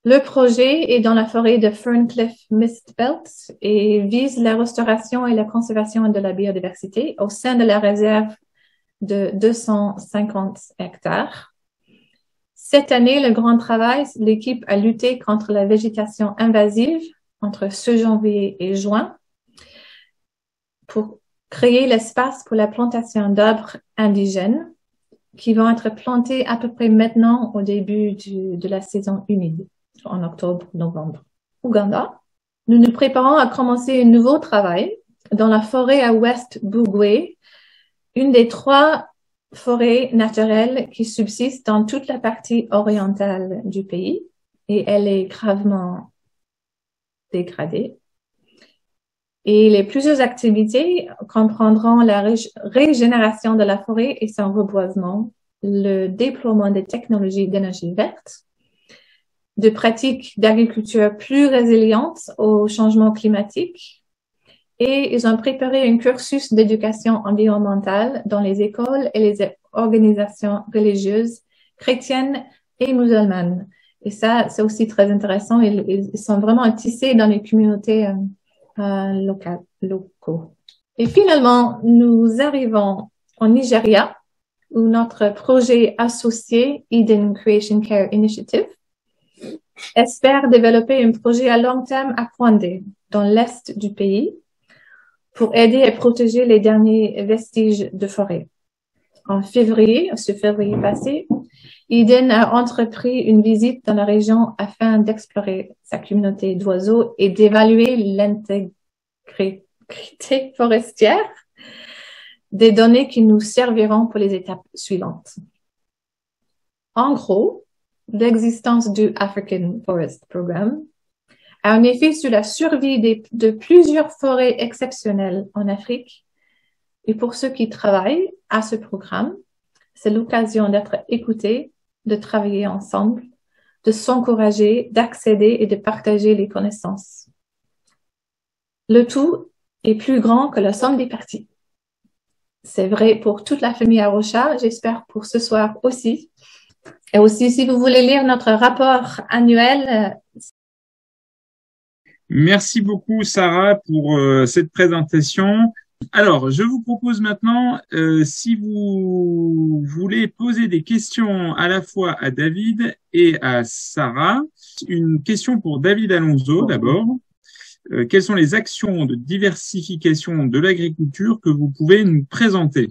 Le projet est dans la forêt de Ferncliff Mist Belt et vise la restauration et la conservation de la biodiversité au sein de la réserve de 250 hectares. Cette année, le grand travail, l'équipe a lutté contre la végétation invasive entre ce janvier et juin pour créer l'espace pour la plantation d'arbres indigènes qui vont être plantés à peu près maintenant au début de la saison humide, en octobre-novembre. Ouganda, nous nous préparons à commencer un nouveau travail dans la forêt à West Bugwe, une des 3 forêts naturelles qui subsistent dans toute la partie orientale du pays et elle est gravement dégradée. Et les plusieurs activités comprendront la régénération de la forêt et son reboisement, le déploiement des technologies d'énergie verte, de pratiques d'agriculture plus résilientes au changement climatique, et ils ont préparé un cursus d'éducation environnementale dans les écoles et les organisations religieuses chrétiennes et musulmanes. Et ça, c'est aussi très intéressant. Ils sont vraiment tissés dans les communautés locaux. Et finalement, nous arrivons au Nigeria, où notre projet associé Eden Creation Care Initiative espère développer un projet à long terme à Kwandé, dans l'est du pays, pour aider à protéger les derniers vestiges de forêt. Ce février passé, Eden a entrepris une visite dans la région afin d'explorer sa communauté d'oiseaux et d'évaluer l'intégrité forestière des données qui nous serviront pour les étapes suivantes. En gros, l'existence du African Forest Program a un effet sur la survie de plusieurs forêts exceptionnelles en Afrique. Et pour ceux qui travaillent à ce programme, c'est l'occasion d'être écoutés, de travailler ensemble, de s'encourager, d'accéder et de partager les connaissances. Le tout est plus grand que la somme des parties. C'est vrai pour toute la famille Arosha, j'espère pour ce soir aussi. Et aussi, si vous voulez lire notre rapport annuel. Merci beaucoup, Sarah, pour cette présentation. Alors, je vous propose maintenant, si vous voulez poser des questions à la fois à David et à Sarah, une question pour David Alonso d'abord. Quelles sont les actions de diversification de l'agriculture que vous pouvez nous présenter?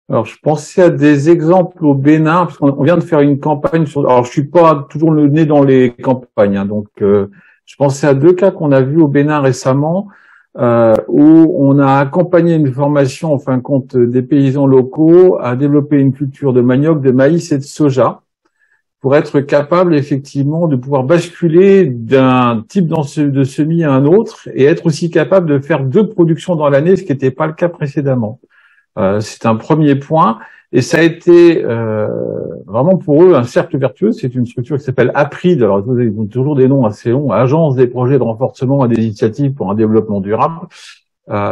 Alors, je pensais à des exemples au Bénin, parce qu'on vient de faire une campagne sur. Alors, je suis pas toujours le nez dans les campagnes, hein, donc je pensais à 2 cas qu'on a vus au Bénin récemment, où on a accompagné une formation, en fin de compte, des paysans locaux à développer une culture de manioc, de maïs et de soja, pour être capable effectivement de pouvoir basculer d'un type de semis à un autre et être aussi capable de faire 2 productions dans l'année, ce qui n'était pas le cas précédemment. C'est un premier point, et ça a été vraiment pour eux un cercle vertueux. C'est une structure qui s'appelle APRID, alors ils ont toujours des noms assez longs, Agence des projets de renforcement et des initiatives pour un développement durable.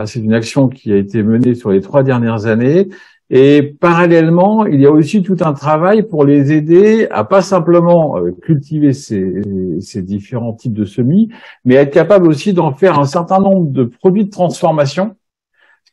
C'est une action qui a été menée sur les 3 dernières années, et parallèlement, il y a aussi tout un travail pour les aider à pas simplement cultiver ces différents types de semis, mais être capable aussi d'en faire un certain nombre de produits de transformation,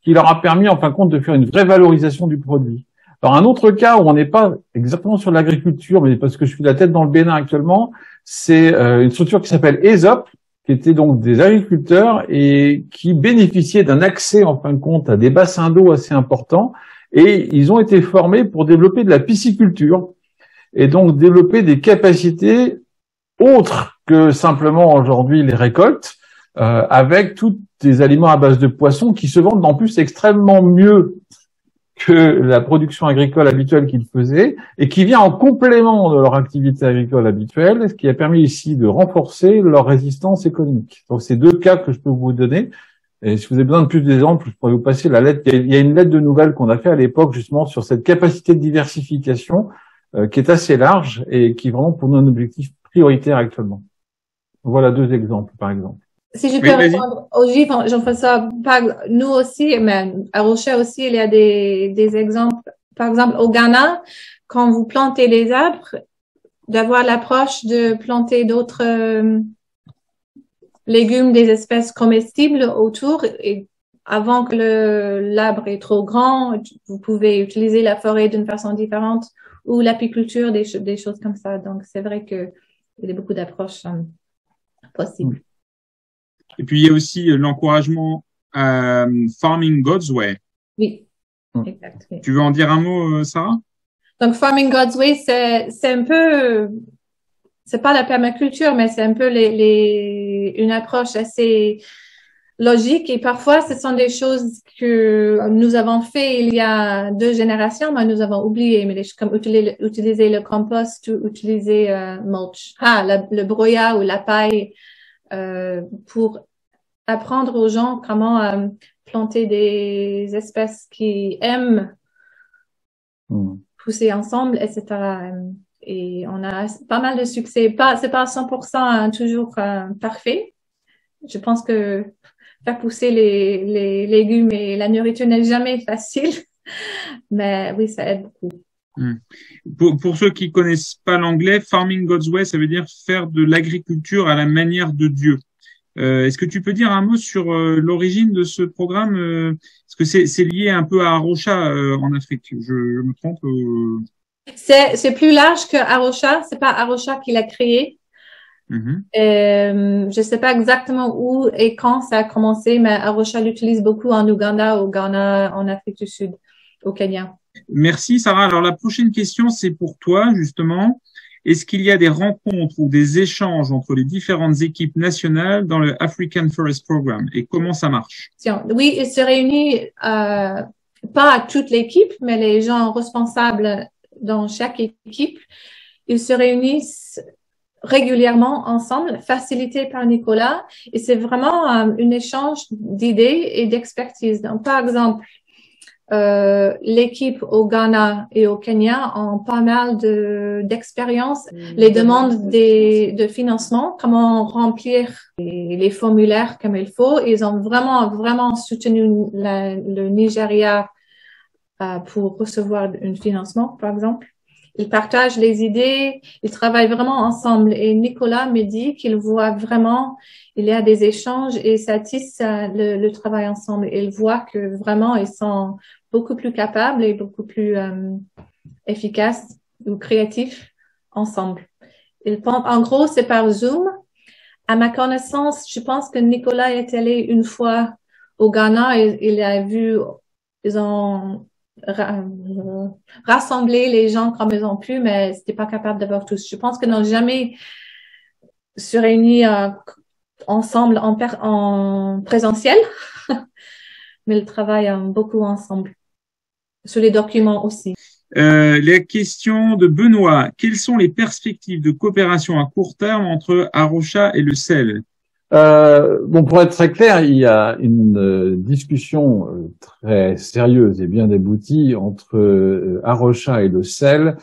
qui leur a permis, en fin de compte, de faire une vraie valorisation du produit. Alors, un autre cas où on n'est pas exactement sur l'agriculture, mais parce que je suis la tête dans le Bénin actuellement, c'est une structure qui s'appelle ESOP, qui était donc des agriculteurs et qui bénéficiaient d'un accès, en fin de compte, à des bassins d'eau assez importants, et ils ont été formés pour développer de la pisciculture, et donc développer des capacités autres que simplement aujourd'hui les récoltes, avec tous des aliments à base de poissons qui se vendent en plus extrêmement mieux que la production agricole habituelle qu'ils faisaient et qui vient en complément de leur activité agricole habituelle, ce qui a permis ici de renforcer leur résistance économique. Donc, c'est 2 cas que je peux vous donner. Et si vous avez besoin de plus d'exemples, je pourrais vous passer la lettre. Il y a une lettre de nouvelles qu'on a fait à l'époque justement sur cette capacité de diversification qui est assez large et qui est vraiment pour nous un objectif prioritaire actuellement. Voilà 2 exemples, par exemple. Si je peux répondre aux Juifs, Jean-François, nous aussi, mais à Rocha aussi, il y a des exemples. Par exemple, au Ghana, quand vous plantez les arbres, d'avoir l'approche de planter d'autres légumes, des espèces comestibles autour, et avant que l'arbre est trop grand, vous pouvez utiliser la forêt d'une façon différente ou l'apiculture, des choses comme ça. Donc, c'est vrai que il y a beaucoup d'approches possibles. Et puis, il y a aussi l'encouragement à Farming God's Way. Oui, exact. Oui. Tu veux en dire un mot, Sarah? Donc, Farming God's Way, c'est un peu, c'est pas la permaculture, mais c'est un peu une approche assez logique. Et parfois, ce sont des choses que nous avons fait il y a 2 générations, mais nous avons oublié. Mais comme utiliser le compost ou utiliser mulch, le broyat ou la paille, pour apprendre aux gens comment planter des espèces qui aiment pousser ensemble, etc. Et on a pas mal de succès. C'est pas 100% toujours parfait. Je pense que faire pousser les légumes et la nourriture n'est jamais facile, mais oui, ça aide beaucoup. Pour ceux qui connaissent pas l'anglais, Farming God's Way, ça veut dire faire de l'agriculture à la manière de Dieu. Est-ce que tu peux dire un mot sur l'origine de ce programme? Est-ce que c'est lié un peu à Arusha en Afrique? Je me trompe? C'est plus large que Arusha. C'est pas Arusha qui l'a créé. Je sais pas exactement où et quand ça a commencé, mais Arusha l'utilise beaucoup en Ouganda, au Ghana, en Afrique du Sud, au Kenya. Merci, Sarah. Alors, la prochaine question, c'est pour toi, justement. Est-ce qu'il y a des rencontres ou des échanges entre les différentes équipes nationales dans le African Forest Program et comment ça marche? Oui, ils se réunissent, pas toute l'équipe, mais les gens responsables dans chaque équipe. Ils se réunissent régulièrement ensemble, facilité par Nicolas, et c'est vraiment un échange d'idées et d'expertise. Donc, par exemple, l'équipe au Ghana et au Kenya ont pas mal d'expérience, les demandes de financement, comment remplir les formulaires comme il faut. Ils ont vraiment soutenu le Nigeria pour recevoir un financement, par exemple. Ils partagent les idées, ils travaillent vraiment ensemble. Et Nicolas me dit qu'il voit vraiment, il y a des échanges et ça tisse le travail ensemble. Il voit que vraiment, ils sont beaucoup plus capables et beaucoup plus efficaces ou créatifs ensemble. En gros, c'est par Zoom. À ma connaissance, je pense que Nicolas est allé une fois au Ghana et il a vu, ils ont rassembler les gens comme ils ont pu, mais c'était pas capable d'avoir tous. Je pense qu'ils n'ont jamais se réuni ensemble en présentiel, mais ils travaillent beaucoup ensemble sur les documents aussi. La question de Benoît. Quelles sont les perspectives de coopération à court terme entre Arusha et le sel? Pour être très clair, il y a une discussion très sérieuse et bien aboutie entre Arusha et le sel,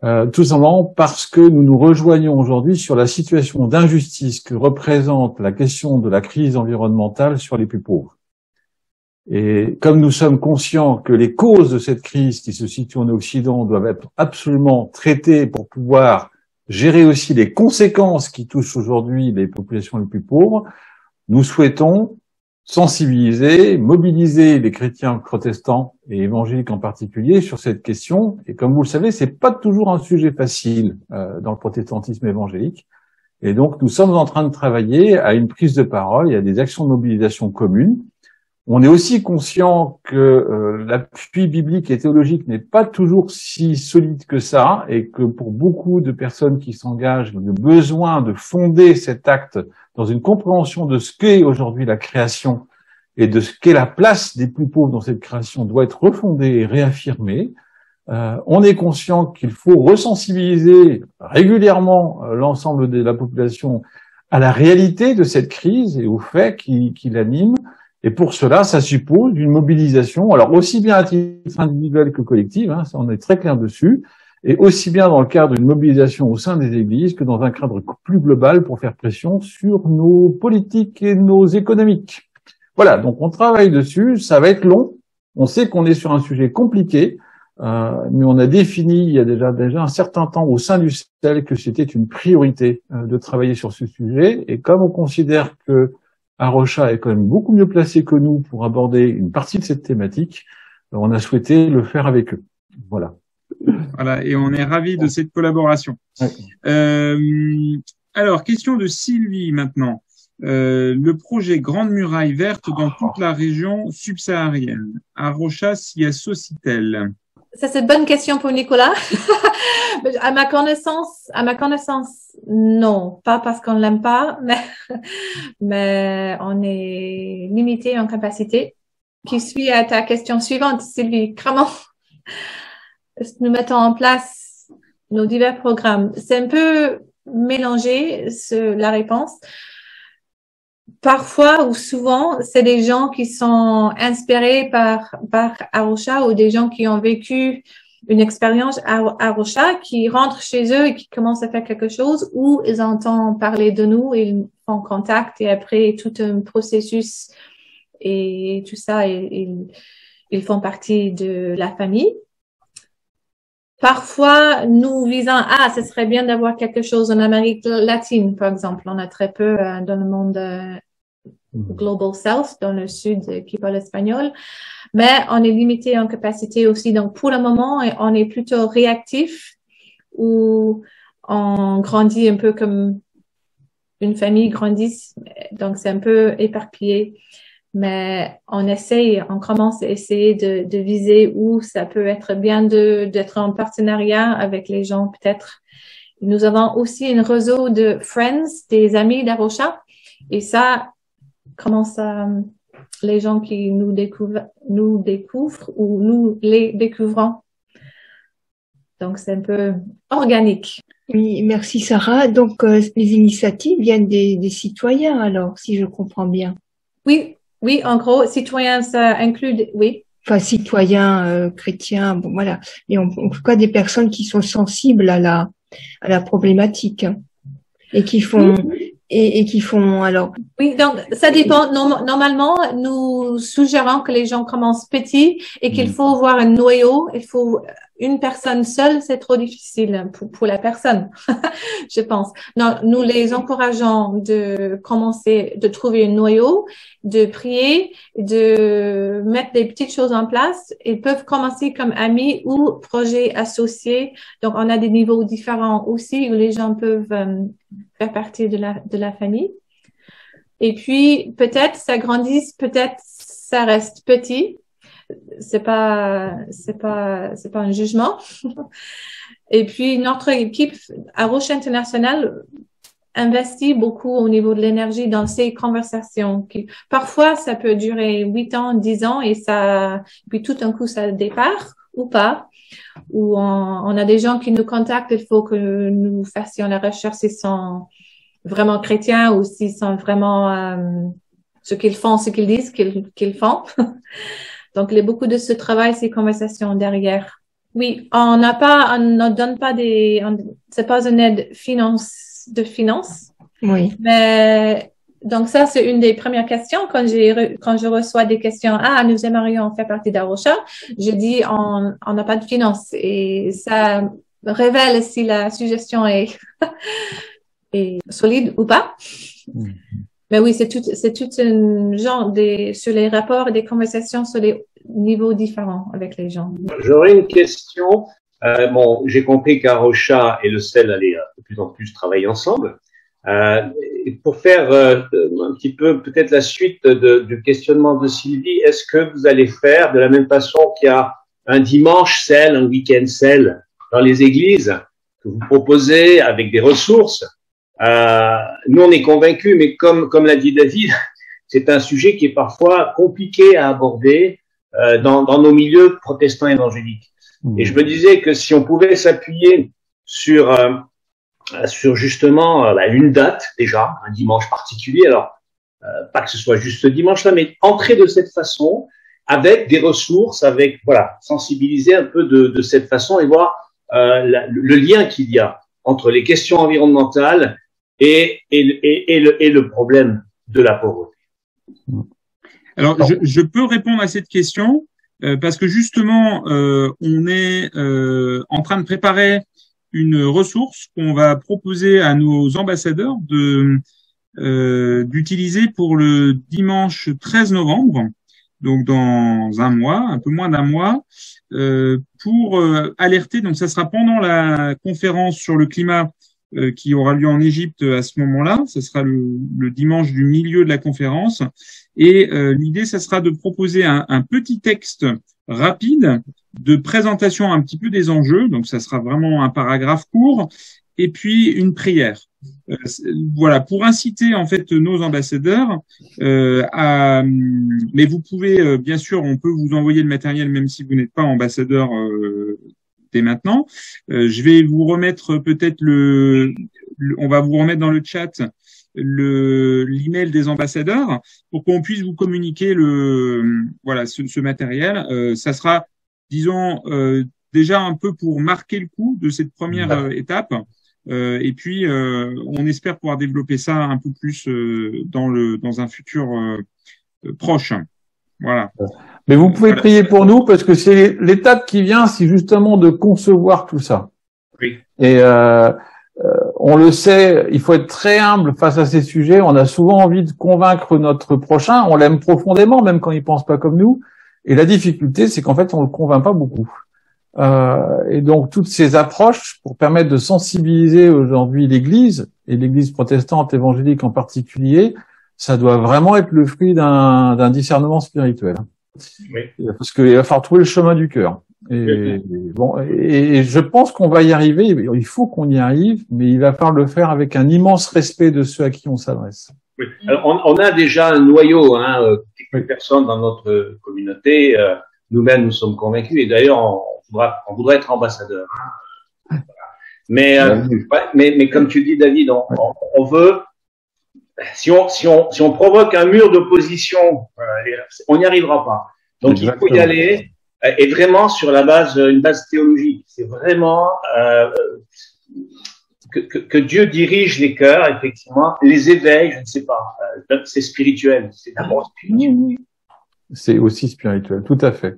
tout simplement parce que nous nous rejoignons aujourd'hui sur la situation d'injustice que représente la question de la crise environnementale sur les plus pauvres. Et comme nous sommes conscients que les causes de cette crise qui se situe en Occident doivent être absolument traitées pour pouvoir gérer aussi les conséquences qui touchent aujourd'hui les populations les plus pauvres, nous souhaitons sensibiliser, mobiliser les chrétiens protestants et évangéliques en particulier sur cette question. Et comme vous le savez, c'est pas toujours un sujet facile dans le protestantisme évangélique. Et donc, nous sommes en train de travailler à une prise de parole et à des actions de mobilisation communes. On est aussi conscient que l'appui biblique et théologique n'est pas toujours si solide que ça et que pour beaucoup de personnes qui s'engagent, le besoin de fonder cet acte dans une compréhension de ce qu'est aujourd'hui la création et de ce qu'est la place des plus pauvres dans cette création doit être refondée et réaffirmée. On est conscient qu'il faut resensibiliser régulièrement l'ensemble de la population à la réalité de cette crise et aux faits qui l'animent. Et pour cela, ça suppose une mobilisation, alors aussi bien à titre individuel que collectif, ça on est très clair dessus, et aussi bien dans le cadre d'une mobilisation au sein des églises que dans un cadre plus global pour faire pression sur nos politiques et nos économiques. Voilà, donc on travaille dessus, ça va être long, on sait qu'on est sur un sujet compliqué, mais on a défini il y a déjà un certain temps au sein du CEL que c'était une priorité de travailler sur ce sujet, et comme on considère que Arocha est quand même beaucoup mieux placé que nous pour aborder une partie de cette thématique, on a souhaité le faire avec eux. Voilà. Voilà, et on est ravis de cette collaboration. Ouais. Alors, question de Sylvie maintenant. Le projet Grande Muraille Verte dans toute la région subsaharienne. Arocha s'y associe-t-elle? Ça, c'est une bonne question pour Nicolas. À ma connaissance, non. Pas parce qu'on l'aime pas, mais on est limité en capacité. Qui suit à ta question suivante, Sylvie. Comment nous mettons en place nos divers programmes? C'est un peu mélangé, la réponse. Parfois ou souvent, c'est des gens qui sont inspirés par Arocha ou des gens qui ont vécu une expérience à Arocha, qui rentrent chez eux et qui commencent à faire quelque chose, ou ils entendent parler de nous, ils font contact et après tout un processus et tout ça, ils font partie de la famille. Parfois, nous visons, ce serait bien d'avoir quelque chose en Amérique latine, par exemple. On a très peu dans le monde Global South, dans le sud, qui parle espagnol. Mais on est limité en capacité aussi. Donc, pour le moment, on est plutôt réactif ou on grandit un peu comme une famille grandit. Donc, c'est un peu éparpillé. Mais on commence à essayer de viser où ça peut être bien d'être en partenariat avec les gens, peut-être. Nous avons aussi un réseau de friends, des amis d'Arocha. Et ça, les gens qui nous découvrent ou nous les découvrons. Donc, c'est un peu organique. Oui, merci Sarah. Donc, les initiatives viennent des citoyens, alors, si je comprends bien. Oui, en gros, citoyens, ça inclut, oui. Enfin, citoyens chrétiens, bon voilà. Et en tout cas, des personnes qui sont sensibles à la problématique et qui font alors. Oui, donc ça dépend. Normalement, nous suggérons que les gens commencent petits et qu'il faut voir un noyau. Il faut une personne seule, c'est trop difficile pour la personne, je pense. Non, nous les encourageons de commencer, de trouver un noyau, de prier, de mettre des petites choses en place. Ils peuvent commencer comme amis ou projets associés. Donc, on a des niveaux différents aussi où les gens peuvent faire partie de la famille. Et puis, peut-être ça grandisse, peut-être ça reste petit. C'est pas un jugement. Et puis, notre équipe Arocha International investit beaucoup au niveau de l'énergie dans ces conversations parfois, ça peut durer 8 ans, 10 ans puis tout d'un coup, ça départ ou pas. Ou on a des gens qui nous contactent, il faut que nous fassions la recherche s'ils sont vraiment chrétiens ou s'ils sont vraiment ce qu'ils font, ce qu'ils disent qu'ils font. Donc, il y a beaucoup de ce travail, ces conversations derrière. Oui, on ne donne pas c'est pas une aide de finance. Oui. Mais, donc ça, c'est une des premières questions. Quand je reçois des questions, nous aimerions faire partie d'Arocha, je dis, on n'a pas de finance. Et ça révèle si la suggestion est solide ou pas. Mais oui, c'est tout un genre sur les rapports et des conversations sur des niveaux différents avec les gens. J'aurais une question. J'ai compris qu'Arocha et le CEL allaient de plus en plus travailler ensemble. Pour faire un petit peu peut-être la suite du questionnement de Sylvie, est-ce que vous allez faire de la même façon qu'il y a un dimanche CEL, un week-end CEL dans les églises que vous proposez avec des ressources? Nous, on est convaincus, mais comme l'a dit David, c'est un sujet qui est parfois compliqué à aborder dans nos milieux protestants évangéliques. Et je me disais que si on pouvait s'appuyer sur justement une date déjà, un dimanche particulier, alors pas que ce soit juste ce dimanche-là, mais entrer de cette façon avec des ressources, sensibiliser un peu de cette façon et voir le lien qu'il y a entre les questions environnementales et le problème de la pauvreté. Alors, je peux répondre à cette question parce que justement, on est en train de préparer une ressource qu'on va proposer à nos ambassadeurs d'utiliser pour le dimanche 13 novembre, donc dans un mois, un peu moins d'un mois, pour alerter. Donc, ça sera pendant la conférence sur le climat qui aura lieu en Égypte à ce moment-là. Ce sera le dimanche du milieu de la conférence. Et l'idée, ça sera de proposer un petit texte rapide de présentation un petit peu des enjeux. Donc, ça sera vraiment un paragraphe court et puis une prière. Voilà, pour inciter en fait nos ambassadeurs mais vous pouvez bien sûr, on peut vous envoyer le matériel même si vous n'êtes pas ambassadeur dès maintenant. Je vais vous remettre peut-être on va vous remettre dans le chat l'email des ambassadeurs pour qu'on puisse vous communiquer ce matériel. Ça sera, disons, déjà un peu pour marquer le coup de cette première étape. Et puis, on espère pouvoir développer ça un peu plus dans un futur proche. Voilà. Mais vous pouvez prier pour nous parce que c'est l'étape qui vient, c'est justement de concevoir tout ça. Oui. Et on le sait, il faut être très humble face à ces sujets. On a souvent envie de convaincre notre prochain. On l'aime profondément, même quand il pense pas comme nous. Et la difficulté, c'est qu'en fait, on le convainc pas beaucoup. Et donc, toutes ces approches pour permettre de sensibiliser aujourd'hui l'Église, et l'Église protestante évangélique en particulier, ça doit vraiment être le fruit d'un discernement spirituel. Oui. Parce qu'il va falloir trouver le chemin du cœur. Et je pense qu'on va y arriver. Il faut qu'on y arrive, mais il va falloir le faire avec un immense respect de ceux à qui on s'adresse. Oui. Alors, on a déjà un noyau, quelques personnes dans notre communauté. Nous-mêmes, nous sommes convaincus. Et d'ailleurs, on voudrait être ambassadeur. Mais comme tu dis, David, on veut. Si on provoque un mur d'opposition, on n'y arrivera pas. Donc, exactement. Il faut y aller. Et vraiment sur une base théologique. C'est vraiment que Dieu dirige les cœurs, effectivement, les éveille, je ne sais pas. C'est spirituel, c'est d'abord spirituel. C'est aussi spirituel, tout à fait.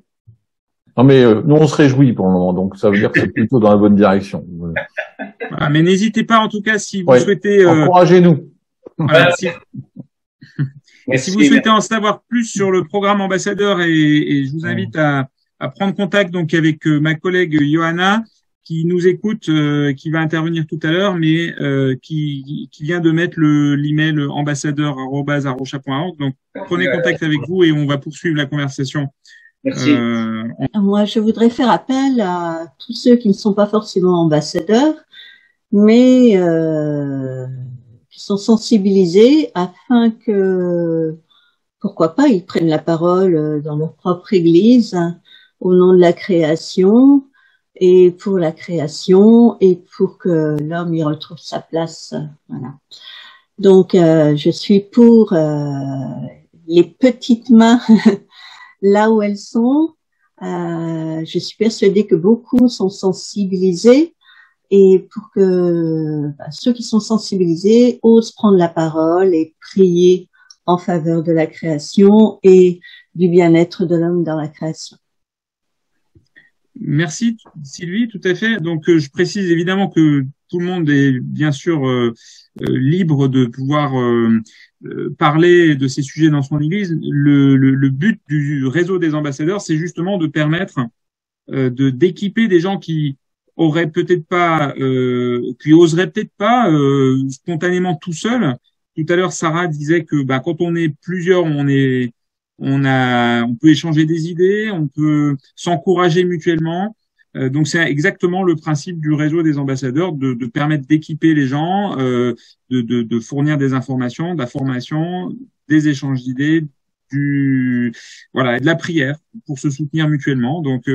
Non mais nous on se réjouit pour le moment, donc ça veut dire que c'est plutôt dans la bonne direction. Voilà, mais n'hésitez pas en tout cas si vous souhaitez. Encouragez-nous. Voilà, si vous souhaitez en savoir plus sur le programme ambassadeur et je vous invite à prendre contact donc avec ma collègue Johanna qui nous écoute, qui va intervenir tout à l'heure, mais qui vient de mettre l'email ambassadeur@arrocha.org. Donc prenez contact avec vous et on va poursuivre la conversation. Merci. Moi, je voudrais faire appel à tous ceux qui ne sont pas forcément ambassadeurs, mais qui sont sensibilisés afin que, pourquoi pas, ils prennent la parole dans leur propre église au nom de la création et pour la création et pour que l'homme y retrouve sa place. Voilà. Donc, je suis pour les petites mains là où elles sont. Je suis persuadée que beaucoup sont sensibilisés et pour que ceux qui sont sensibilisés osent prendre la parole et prier en faveur de la création et du bien-être de l'homme dans la création. Merci Sylvie, tout à fait. Donc je précise évidemment que tout le monde est bien sûr libre de pouvoir parler de ces sujets dans son église. Le but du réseau des ambassadeurs, c'est justement de permettre d'équiper des gens qui auraient peut-être pas, qui oseraient peut-être pas spontanément tout seuls. Tout à l'heure, Sarah disait que quand on est plusieurs, on peut échanger des idées, on peut s'encourager mutuellement. Donc c'est exactement le principe du réseau des ambassadeurs, de permettre d'équiper les gens, de fournir des informations, de la formation, des échanges d'idées, et de la prière pour se soutenir mutuellement. Donc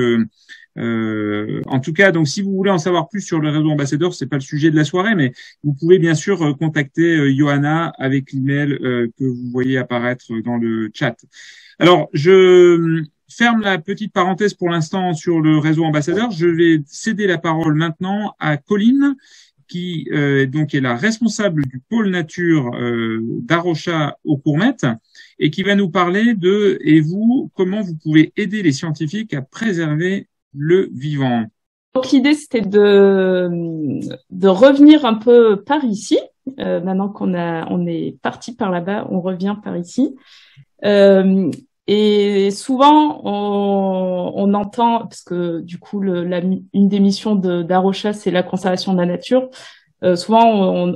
en tout cas, donc si vous voulez en savoir plus sur le réseau ambassadeur, c'est pas le sujet de la soirée, mais vous pouvez bien sûr contacter Johanna avec l'email que vous voyez apparaître dans le chat. Alors ferme la petite parenthèse pour l'instant sur le réseau ambassadeur. Je vais céder la parole maintenant à Colline, qui donc est la responsable du pôle nature d'Arocha au Courmettes et qui va nous parler de, et vous, comment vous pouvez aider les scientifiques à préserver le vivant. Donc l'idée c'était de revenir un peu par ici. Maintenant on est parti par là-bas, on revient par ici. Et souvent, on entend, parce que du coup, une des missions d'Arocha, c'est la conservation de la nature. Souvent,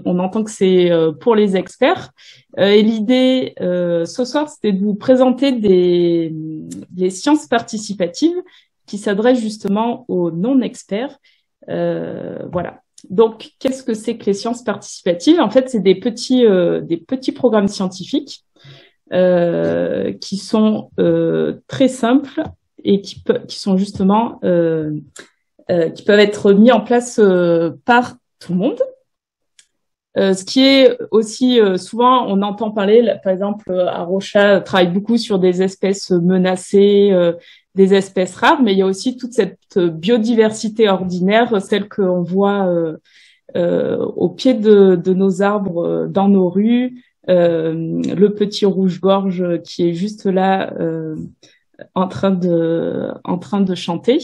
on entend que c'est pour les experts. Et l'idée, ce soir, c'était de vous présenter des sciences participatives qui s'adressent justement aux non-experts. Voilà. Donc, qu'est-ce que c'est que les sciences participatives? En fait, c'est des petits programmes scientifiques qui sont très simples et qui sont justement qui peuvent être mis en place par tout le monde. Ce qui est aussi souvent, on entend parler, par exemple, Arocha travaille beaucoup sur des espèces menacées, des espèces rares, mais il y a aussi toute cette biodiversité ordinaire, celle qu'on voit au pied de nos arbres, dans nos rues. Le petit rouge-gorge qui est juste là en train de chanter.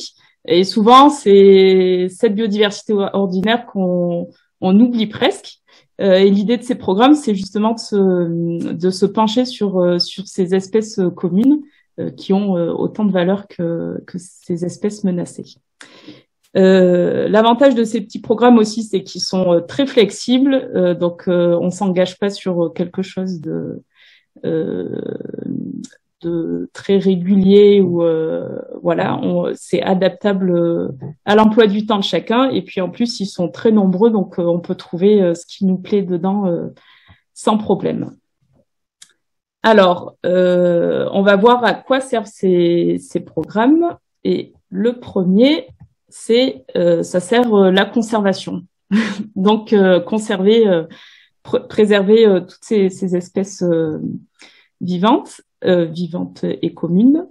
Et souvent, c'est cette biodiversité ordinaire qu'on oublie presque. Et l'idée de ces programmes, c'est justement de se pencher sur ces espèces communes qui ont autant de valeur que ces espèces menacées. L'avantage de ces petits programmes aussi, c'est qu'ils sont très flexibles, donc on s'engage pas sur quelque chose de très régulier ou voilà, c'est adaptable à l'emploi du temps de chacun. Et puis en plus, ils sont très nombreux, donc on peut trouver ce qui nous plaît dedans sans problème. Alors, on va voir à quoi servent ces programmes. Et le premier, ça sert la conservation. Donc préserver toutes ces espèces vivantes et communes.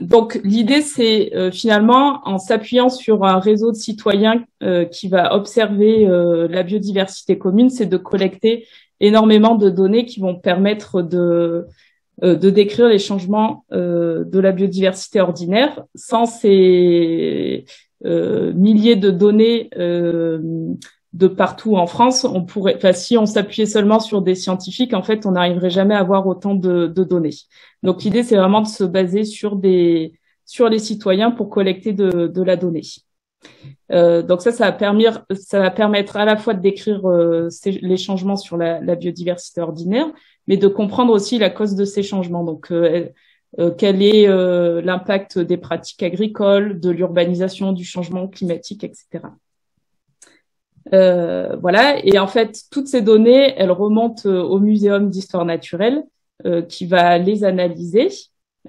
Donc l'idée c'est finalement en s'appuyant sur un réseau de citoyens qui va observer la biodiversité commune, c'est de collecter énormément de données qui vont permettre de décrire les changements de la biodiversité ordinaire. Sans ces milliers de données de partout en France, si on s'appuyait seulement sur des scientifiques, en fait, on n'arriverait jamais à avoir autant de données. Donc l'idée, c'est vraiment de se baser sur les citoyens pour collecter de la donnée. Donc ça va permettre à la fois de décrire les changements sur la biodiversité ordinaire, mais de comprendre aussi la cause de ces changements. Donc, quel est l'impact des pratiques agricoles, de l'urbanisation, du changement climatique, etc. Voilà. Et en fait, toutes ces données, elles remontent au Muséum d'histoire naturelle, qui va les analyser.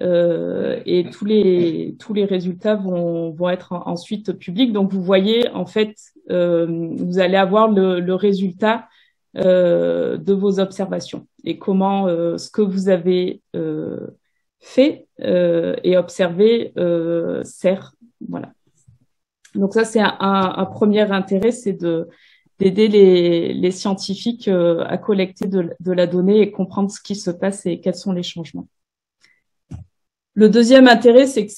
Et tous les résultats vont être ensuite publics. Donc, vous voyez, en fait, vous allez avoir le résultat de vos observations et comment ce que vous avez fait et observé sert. Voilà. Donc ça, c'est un premier intérêt, c'est d'aider les scientifiques à collecter de la donnée et comprendre ce qui se passe et quels sont les changements. Le deuxième intérêt, c'est que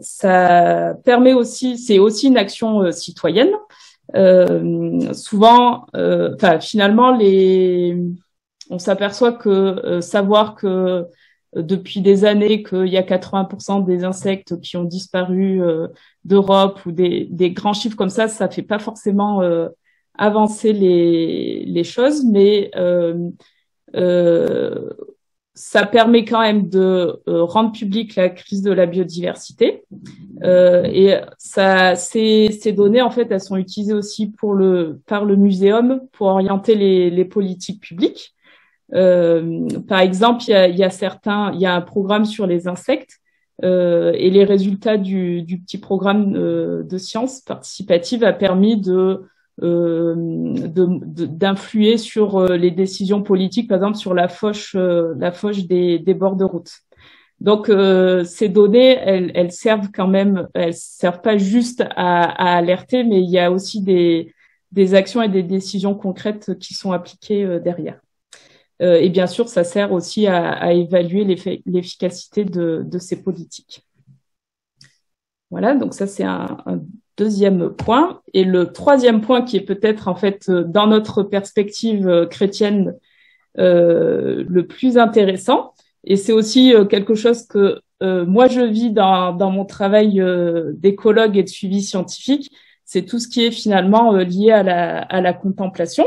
ça permet aussi, c'est aussi une action citoyenne. Souvent, finalement, on s'aperçoit que savoir que depuis des années qu'il y a 80% des insectes qui ont disparu d'Europe ou des grands chiffres comme ça fait pas forcément avancer les choses, mais ça permet quand même de rendre publique la crise de la biodiversité. Et ces données, en fait, elles sont utilisées aussi par le muséum pour orienter les politiques publiques. Par exemple, il y a un programme sur les insectes et les résultats du petit programme de sciences participatives a permis d'influer sur les décisions politiques, par exemple sur la fauche des bords de route. Donc ces données, elles servent quand même, elles servent pas juste à alerter, mais il y a aussi des actions et des décisions concrètes qui sont appliquées derrière. Et bien sûr, ça sert aussi à évaluer l'efficacité de ces politiques. Voilà, donc ça c'est un deuxième point. Et le troisième point qui est peut-être en fait dans notre perspective chrétienne le plus intéressant, et c'est aussi quelque chose que moi je vis dans mon travail d'écologue et de suivi scientifique, c'est tout ce qui est finalement lié à la contemplation.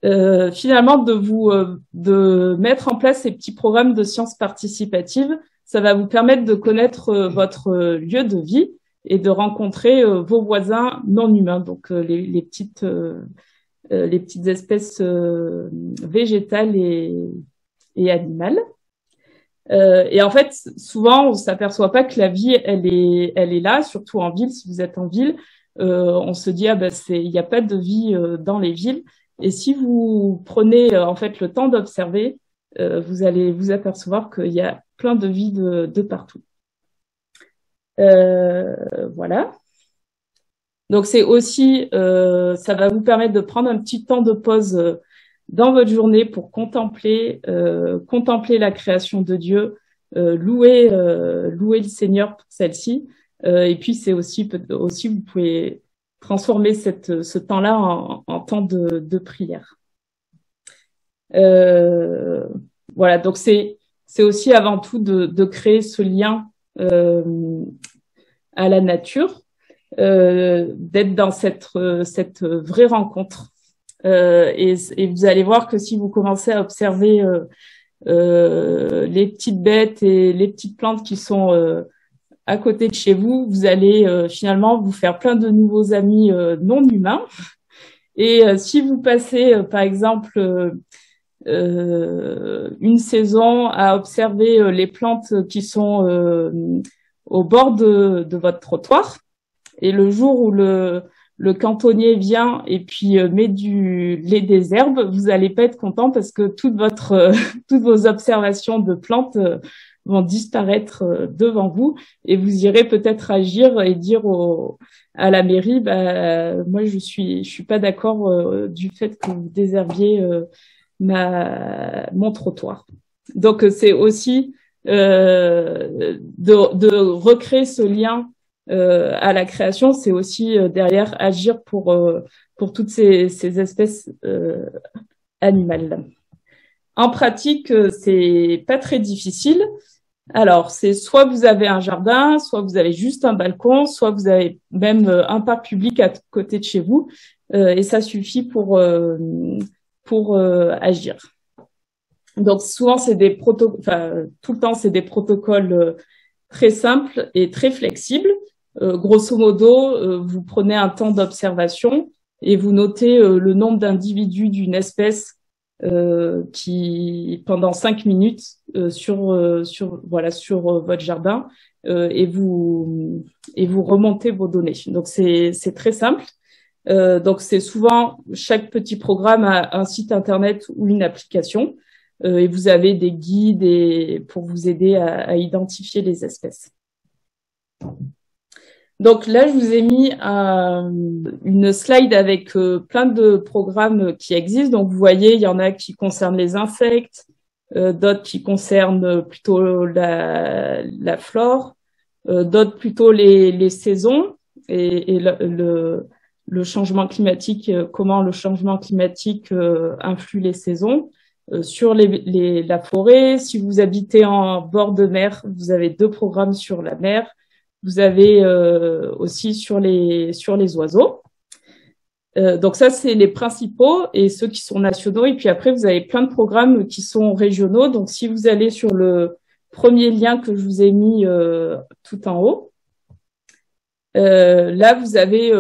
Finalement, de mettre en place ces petits programmes de sciences participatives, ça va vous permettre de connaître votre lieu de vie et de rencontrer vos voisins non humains, donc les petites espèces végétales et animales. Et en fait, souvent, on s'aperçoit pas que la vie, elle est là, surtout en ville. Si vous êtes en ville, on se dit il n'y a pas de vie dans les villes. Et si vous prenez en fait le temps d'observer, vous allez vous apercevoir qu'il y a plein de vie de partout. Voilà. Donc c'est aussi, ça va vous permettre de prendre un petit temps de pause dans votre journée pour contempler la création de Dieu, louer le Seigneur pour celle-ci. Et puis c'est aussi vous pouvez transformer ce temps-là en temps de prière. Voilà, donc c'est aussi avant tout de créer ce lien à la nature, d'être dans cette vraie rencontre. Et vous allez voir que si vous commencez à observer les petites bêtes et les petites plantes qui sont à côté de chez vous, vous allez finalement vous faire plein de nouveaux amis non humains. Et si vous passez, par exemple, une saison à observer les plantes qui sont au bord de votre trottoir, et le jour où le cantonnier vient et puis met des herbes, vous allez pas être content parce que toutes vos observations de plantes vont disparaître devant vous, et vous irez peut-être agir et dire à la mairie, moi je suis pas d'accord du fait que vous désherbiez mon trottoir. Donc c'est aussi de recréer ce lien à la création, c'est aussi derrière agir pour toutes ces espèces animales. En pratique, c'est pas très difficile. Alors, c'est soit vous avez un jardin, soit vous avez juste un balcon, soit vous avez même un parc public à côté de chez vous, et ça suffit pour agir. Donc souvent c'est tout le temps c'est des protocoles très simples et très flexibles. Grosso modo, vous prenez un temps d'observation et vous notez le nombre d'individus d'une espèce qui pendant 5 minutes sur votre jardin, et vous remontez vos données. Donc c'est très simple. Donc c'est souvent, chaque petit programme a un site internet ou une application, et vous avez des guides pour vous aider à identifier les espèces. Donc là, je vous ai mis une slide avec plein de programmes qui existent. Donc vous voyez, il y en a qui concernent les insectes, d'autres qui concernent plutôt la flore, d'autres plutôt les saisons et le changement climatique, comment le changement climatique influe les saisons. Sur la forêt, si vous habitez en bord de mer, vous avez 2 programmes sur la mer. Vous avez aussi sur les oiseaux. Donc ça, c'est les principaux et ceux qui sont nationaux. Et puis après, vous avez plein de programmes qui sont régionaux. Donc si vous allez sur le premier lien que je vous ai mis tout en haut, là, vous avez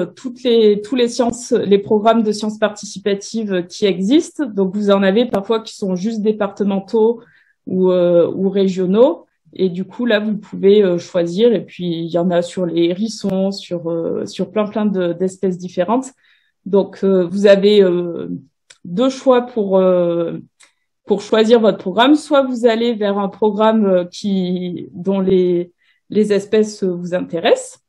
les programmes de sciences participatives qui existent. Donc, vous en avez parfois qui sont juste départementaux ou régionaux. Et du coup, là, vous pouvez choisir. Et puis, il y en a sur les hérissons, sur plein d'espèces différentes. Donc, vous avez 2 choix pour pour choisir votre programme. Soit vous allez vers un programme dont les espèces vous intéressent,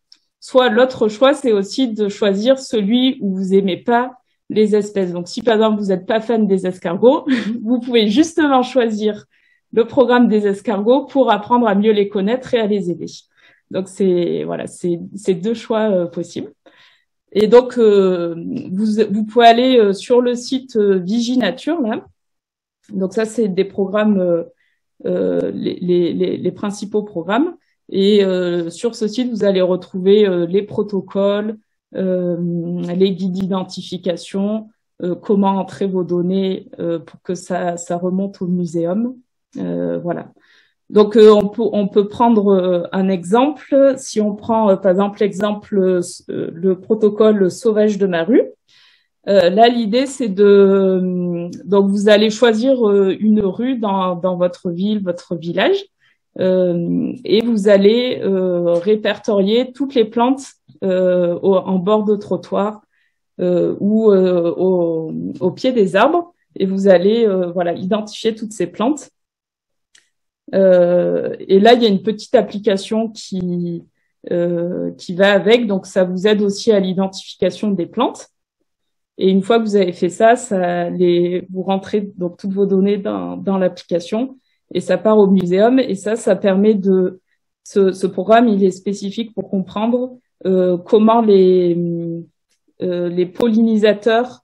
soit l'autre choix, c'est aussi de choisir celui où vous aimez pas les espèces. Donc, si par exemple vous n'êtes pas fan des escargots, vous pouvez justement choisir le programme des escargots pour apprendre à mieux les connaître et à les aider. Donc, c'est deux choix possibles. Et donc, vous pouvez aller sur le site Viginature, là. Donc, ça, c'est des programmes, les principaux programmes. Et sur ce site, vous allez retrouver les protocoles, les guides d'identification, comment entrer vos données pour que ça remonte au muséum. Voilà. Donc, on peut prendre un exemple. Si on prend, par exemple, l'exemple, le protocole sauvage de ma rue. Là, l'idée, c'est donc vous allez choisir une rue dans votre ville, votre village, et vous allez répertorier toutes les plantes en bord de trottoir ou au pied des arbres, et vous allez identifier toutes ces plantes. Et là, il y a une petite application qui va avec, donc ça vous aide aussi à l'identification des plantes. Et une fois que vous avez fait ça, vous rentrez donc toutes vos données dans l'application et ça part au muséum. Et ça permet ce programme, il est spécifique pour comprendre comment les pollinisateurs,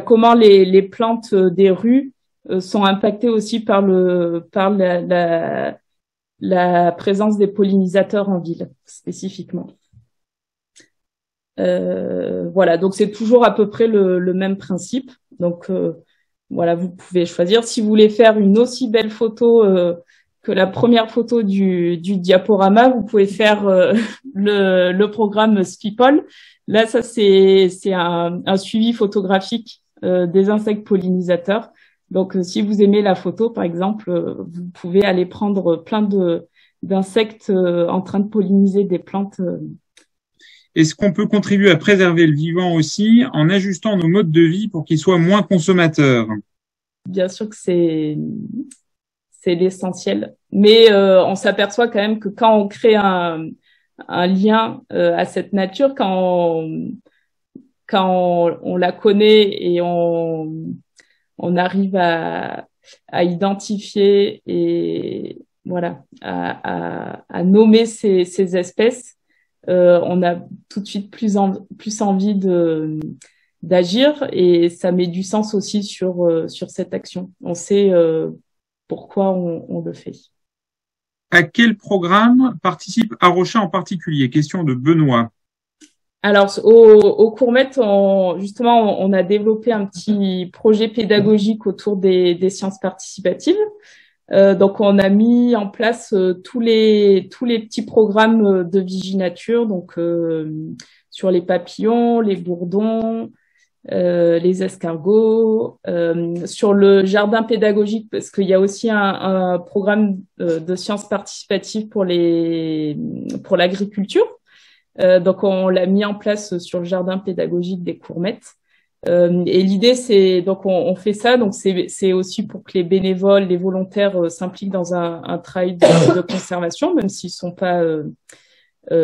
comment les plantes des rues sont impactées aussi par la présence des pollinisateurs en ville, spécifiquement. Voilà, donc c'est toujours à peu près le même principe. Donc voilà, vous pouvez choisir si vous voulez faire une aussi belle photo que la première photo du diaporama, vous pouvez faire le programme Spipol. Là, ça c'est un suivi photographique des insectes pollinisateurs. Donc si vous aimez la photo, par exemple, vous pouvez aller prendre plein d'insectes en train de polliniser des plantes. Est-ce qu'on peut contribuer à préserver le vivant aussi en ajustant nos modes de vie pour qu'ils soient moins consommateurs? Bien sûr que c'est l'essentiel, mais on s'aperçoit quand même que quand on crée un lien à cette nature, quand on la connaît et on arrive à identifier et voilà à nommer ces espèces. On a tout de suite plus envie d'agir et ça met du sens aussi sur cette action. On sait pourquoi on le fait. À quel programme participe Arocha en particulier? Question de Benoît. Alors, au Courmet, justement, on a développé un petit projet pédagogique autour des sciences participatives. Donc, on a mis en place tous les petits programmes de Viginature, donc sur les papillons, les bourdons, les escargots, sur le jardin pédagogique, parce qu'il y a aussi un programme de sciences participatives pour l'agriculture. Donc, on l'a mis en place sur le jardin pédagogique des Courmettes. Et l'idée, c'est donc on fait ça. Donc, c'est aussi pour que les bénévoles, les volontaires s'impliquent dans un travail de conservation, même s'ils sont pas,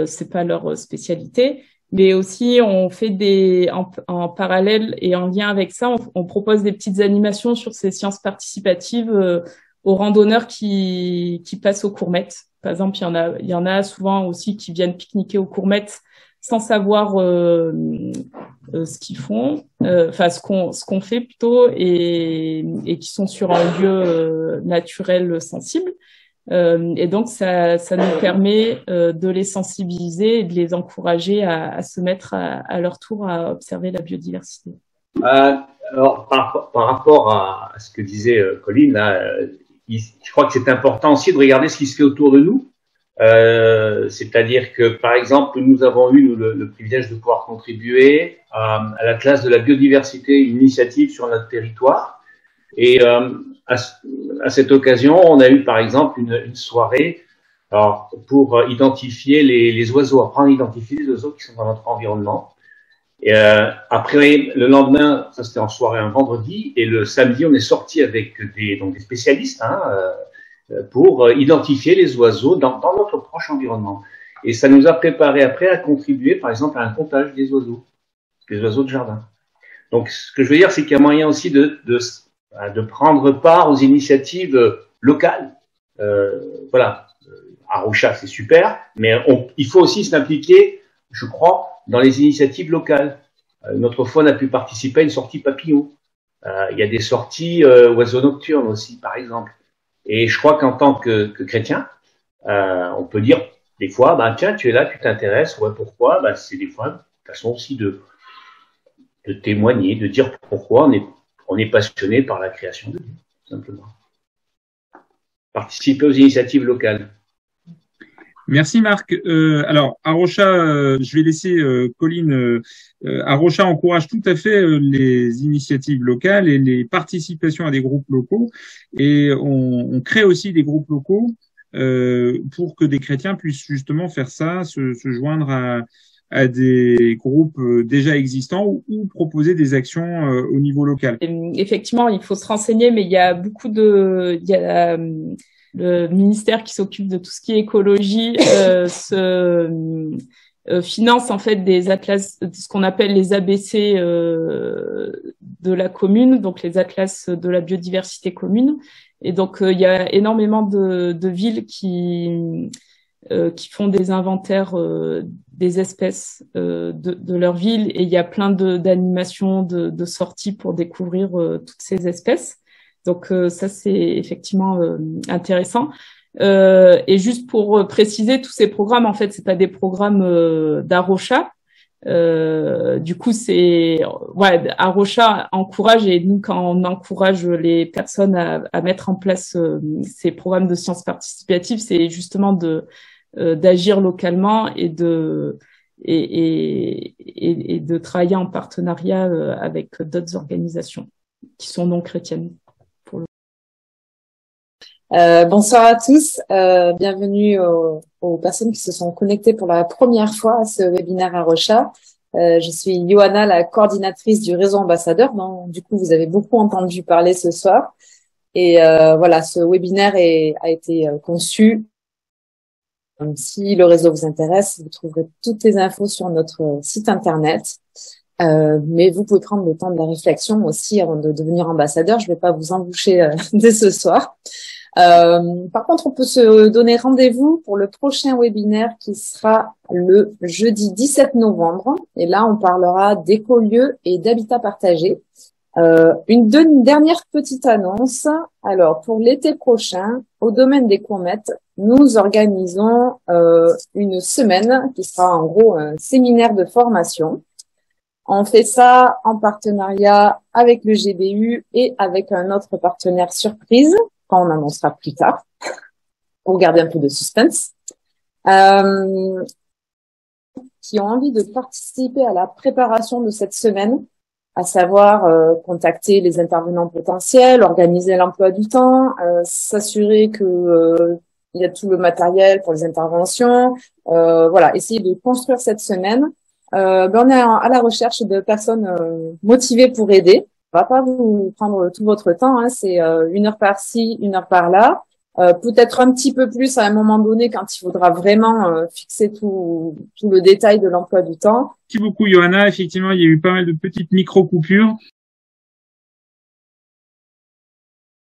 c'est pas leur spécialité. Mais aussi, on fait en parallèle et en lien avec ça, on propose des petites animations sur ces sciences participatives aux randonneurs qui passent aux Courmettes. Par exemple, il y en a souvent aussi qui viennent pique-niquer aux Courmettes sans savoir ce qu'ils font, enfin ce qu'on fait plutôt, et qui sont sur un lieu naturel sensible. Et donc ça nous permet de les sensibiliser et de les encourager à se mettre à leur tour à observer la biodiversité. Alors par rapport à ce que disait Colline, là, je crois que c'est important aussi de regarder ce qui se fait autour de nous. C'est-à-dire que, par exemple, nous avons eu le privilège de pouvoir contribuer à la classe de la biodiversité, une initiative sur notre territoire. Et à cette occasion, on a eu, par exemple, une soirée pour identifier les oiseaux, apprendre à identifier les oiseaux qui sont dans notre environnement. Et après, le lendemain, ça c'était en soirée, un vendredi, et le samedi, on est sorti avec des spécialistes pour identifier les oiseaux dans notre proche environnement. Et ça nous a préparé après à contribuer, par exemple, à un comptage des oiseaux de jardin. Donc, ce que je veux dire, c'est qu'il y a moyen aussi de prendre part aux initiatives locales. Voilà, Arocha, c'est super, mais il faut aussi s'impliquer, je crois, dans les initiatives locales. Notre faune a pu participer à une sortie papillon. Il y a des sorties oiseaux nocturnes aussi, par exemple. Et je crois qu'en tant que chrétien, on peut dire des fois, tiens, tu es là, tu t'intéresses, ouais, pourquoi? C'est des fois une façon aussi de témoigner, de dire pourquoi on est passionné par la création de Dieu, tout simplement. Participer aux initiatives locales. Merci Marc. Alors Arocha, je vais laisser Colline. Arocha encourage tout à fait les initiatives locales et les participations à des groupes locaux, et on crée aussi des groupes locaux pour que des chrétiens puissent justement faire ça, se joindre à des groupes déjà existants ou proposer des actions au niveau local. Effectivement, il faut se renseigner, mais il y a le ministère qui s'occupe de tout ce qui est écologie finance en fait des atlas, ce qu'on appelle les ABC de la commune, donc les atlas de la biodiversité commune. Et donc il y a énormément de villes qui font des inventaires des espèces de leur ville, et il y a plein d'animations, de sorties pour découvrir toutes ces espèces. Donc ça c'est effectivement intéressant. Et juste pour préciser, tous ces programmes, en fait, c'est pas des programmes d'Arocha. Du coup, Arocha encourage, et nous, quand on encourage les personnes à mettre en place ces programmes de sciences participatives, c'est justement d'agir localement et de travailler en partenariat avec d'autres organisations qui sont non chrétiennes. Bonsoir à tous, bienvenue aux personnes qui se sont connectées pour la première fois à ce webinaire Arocha. Je suis Johanna, la coordinatrice du réseau ambassadeur, dont du coup vous avez beaucoup entendu parler ce soir. Et voilà, ce webinaire a été conçu. Si le réseau vous intéresse, vous trouverez toutes les infos sur notre site internet. Mais vous pouvez prendre le temps de la réflexion aussi avant de devenir ambassadeur. Je ne vais pas vous emboucher dès ce soir. Par contre, on peut se donner rendez-vous pour le prochain webinaire qui sera le jeudi 17 novembre. Et là, on parlera d'écolieux et d'habitat partagé. Une dernière petite annonce. Alors, pour l'été prochain, au domaine des Courmettes, nous organisons une semaine qui sera en gros un séminaire de formation. On fait ça en partenariat avec le GBU et avec un autre partenaire surprise, quand on annoncera plus tard, pour garder un peu de suspense, qui ont envie de participer à la préparation de cette semaine, à savoir contacter les intervenants potentiels, organiser l'emploi du temps, s'assurer que il y a tout le matériel pour les interventions, voilà, essayer de construire cette semaine. On est à la recherche de personnes motivées pour aider. On va pas vous prendre tout votre temps, hein, c'est 1 heure par-ci, 1 heure par-là. Peut-être un petit peu plus à un moment donné quand il faudra vraiment fixer tout le détail de l'emploi du temps. Merci beaucoup, Johanna. Effectivement, il y a eu pas mal de petites micro-coupures.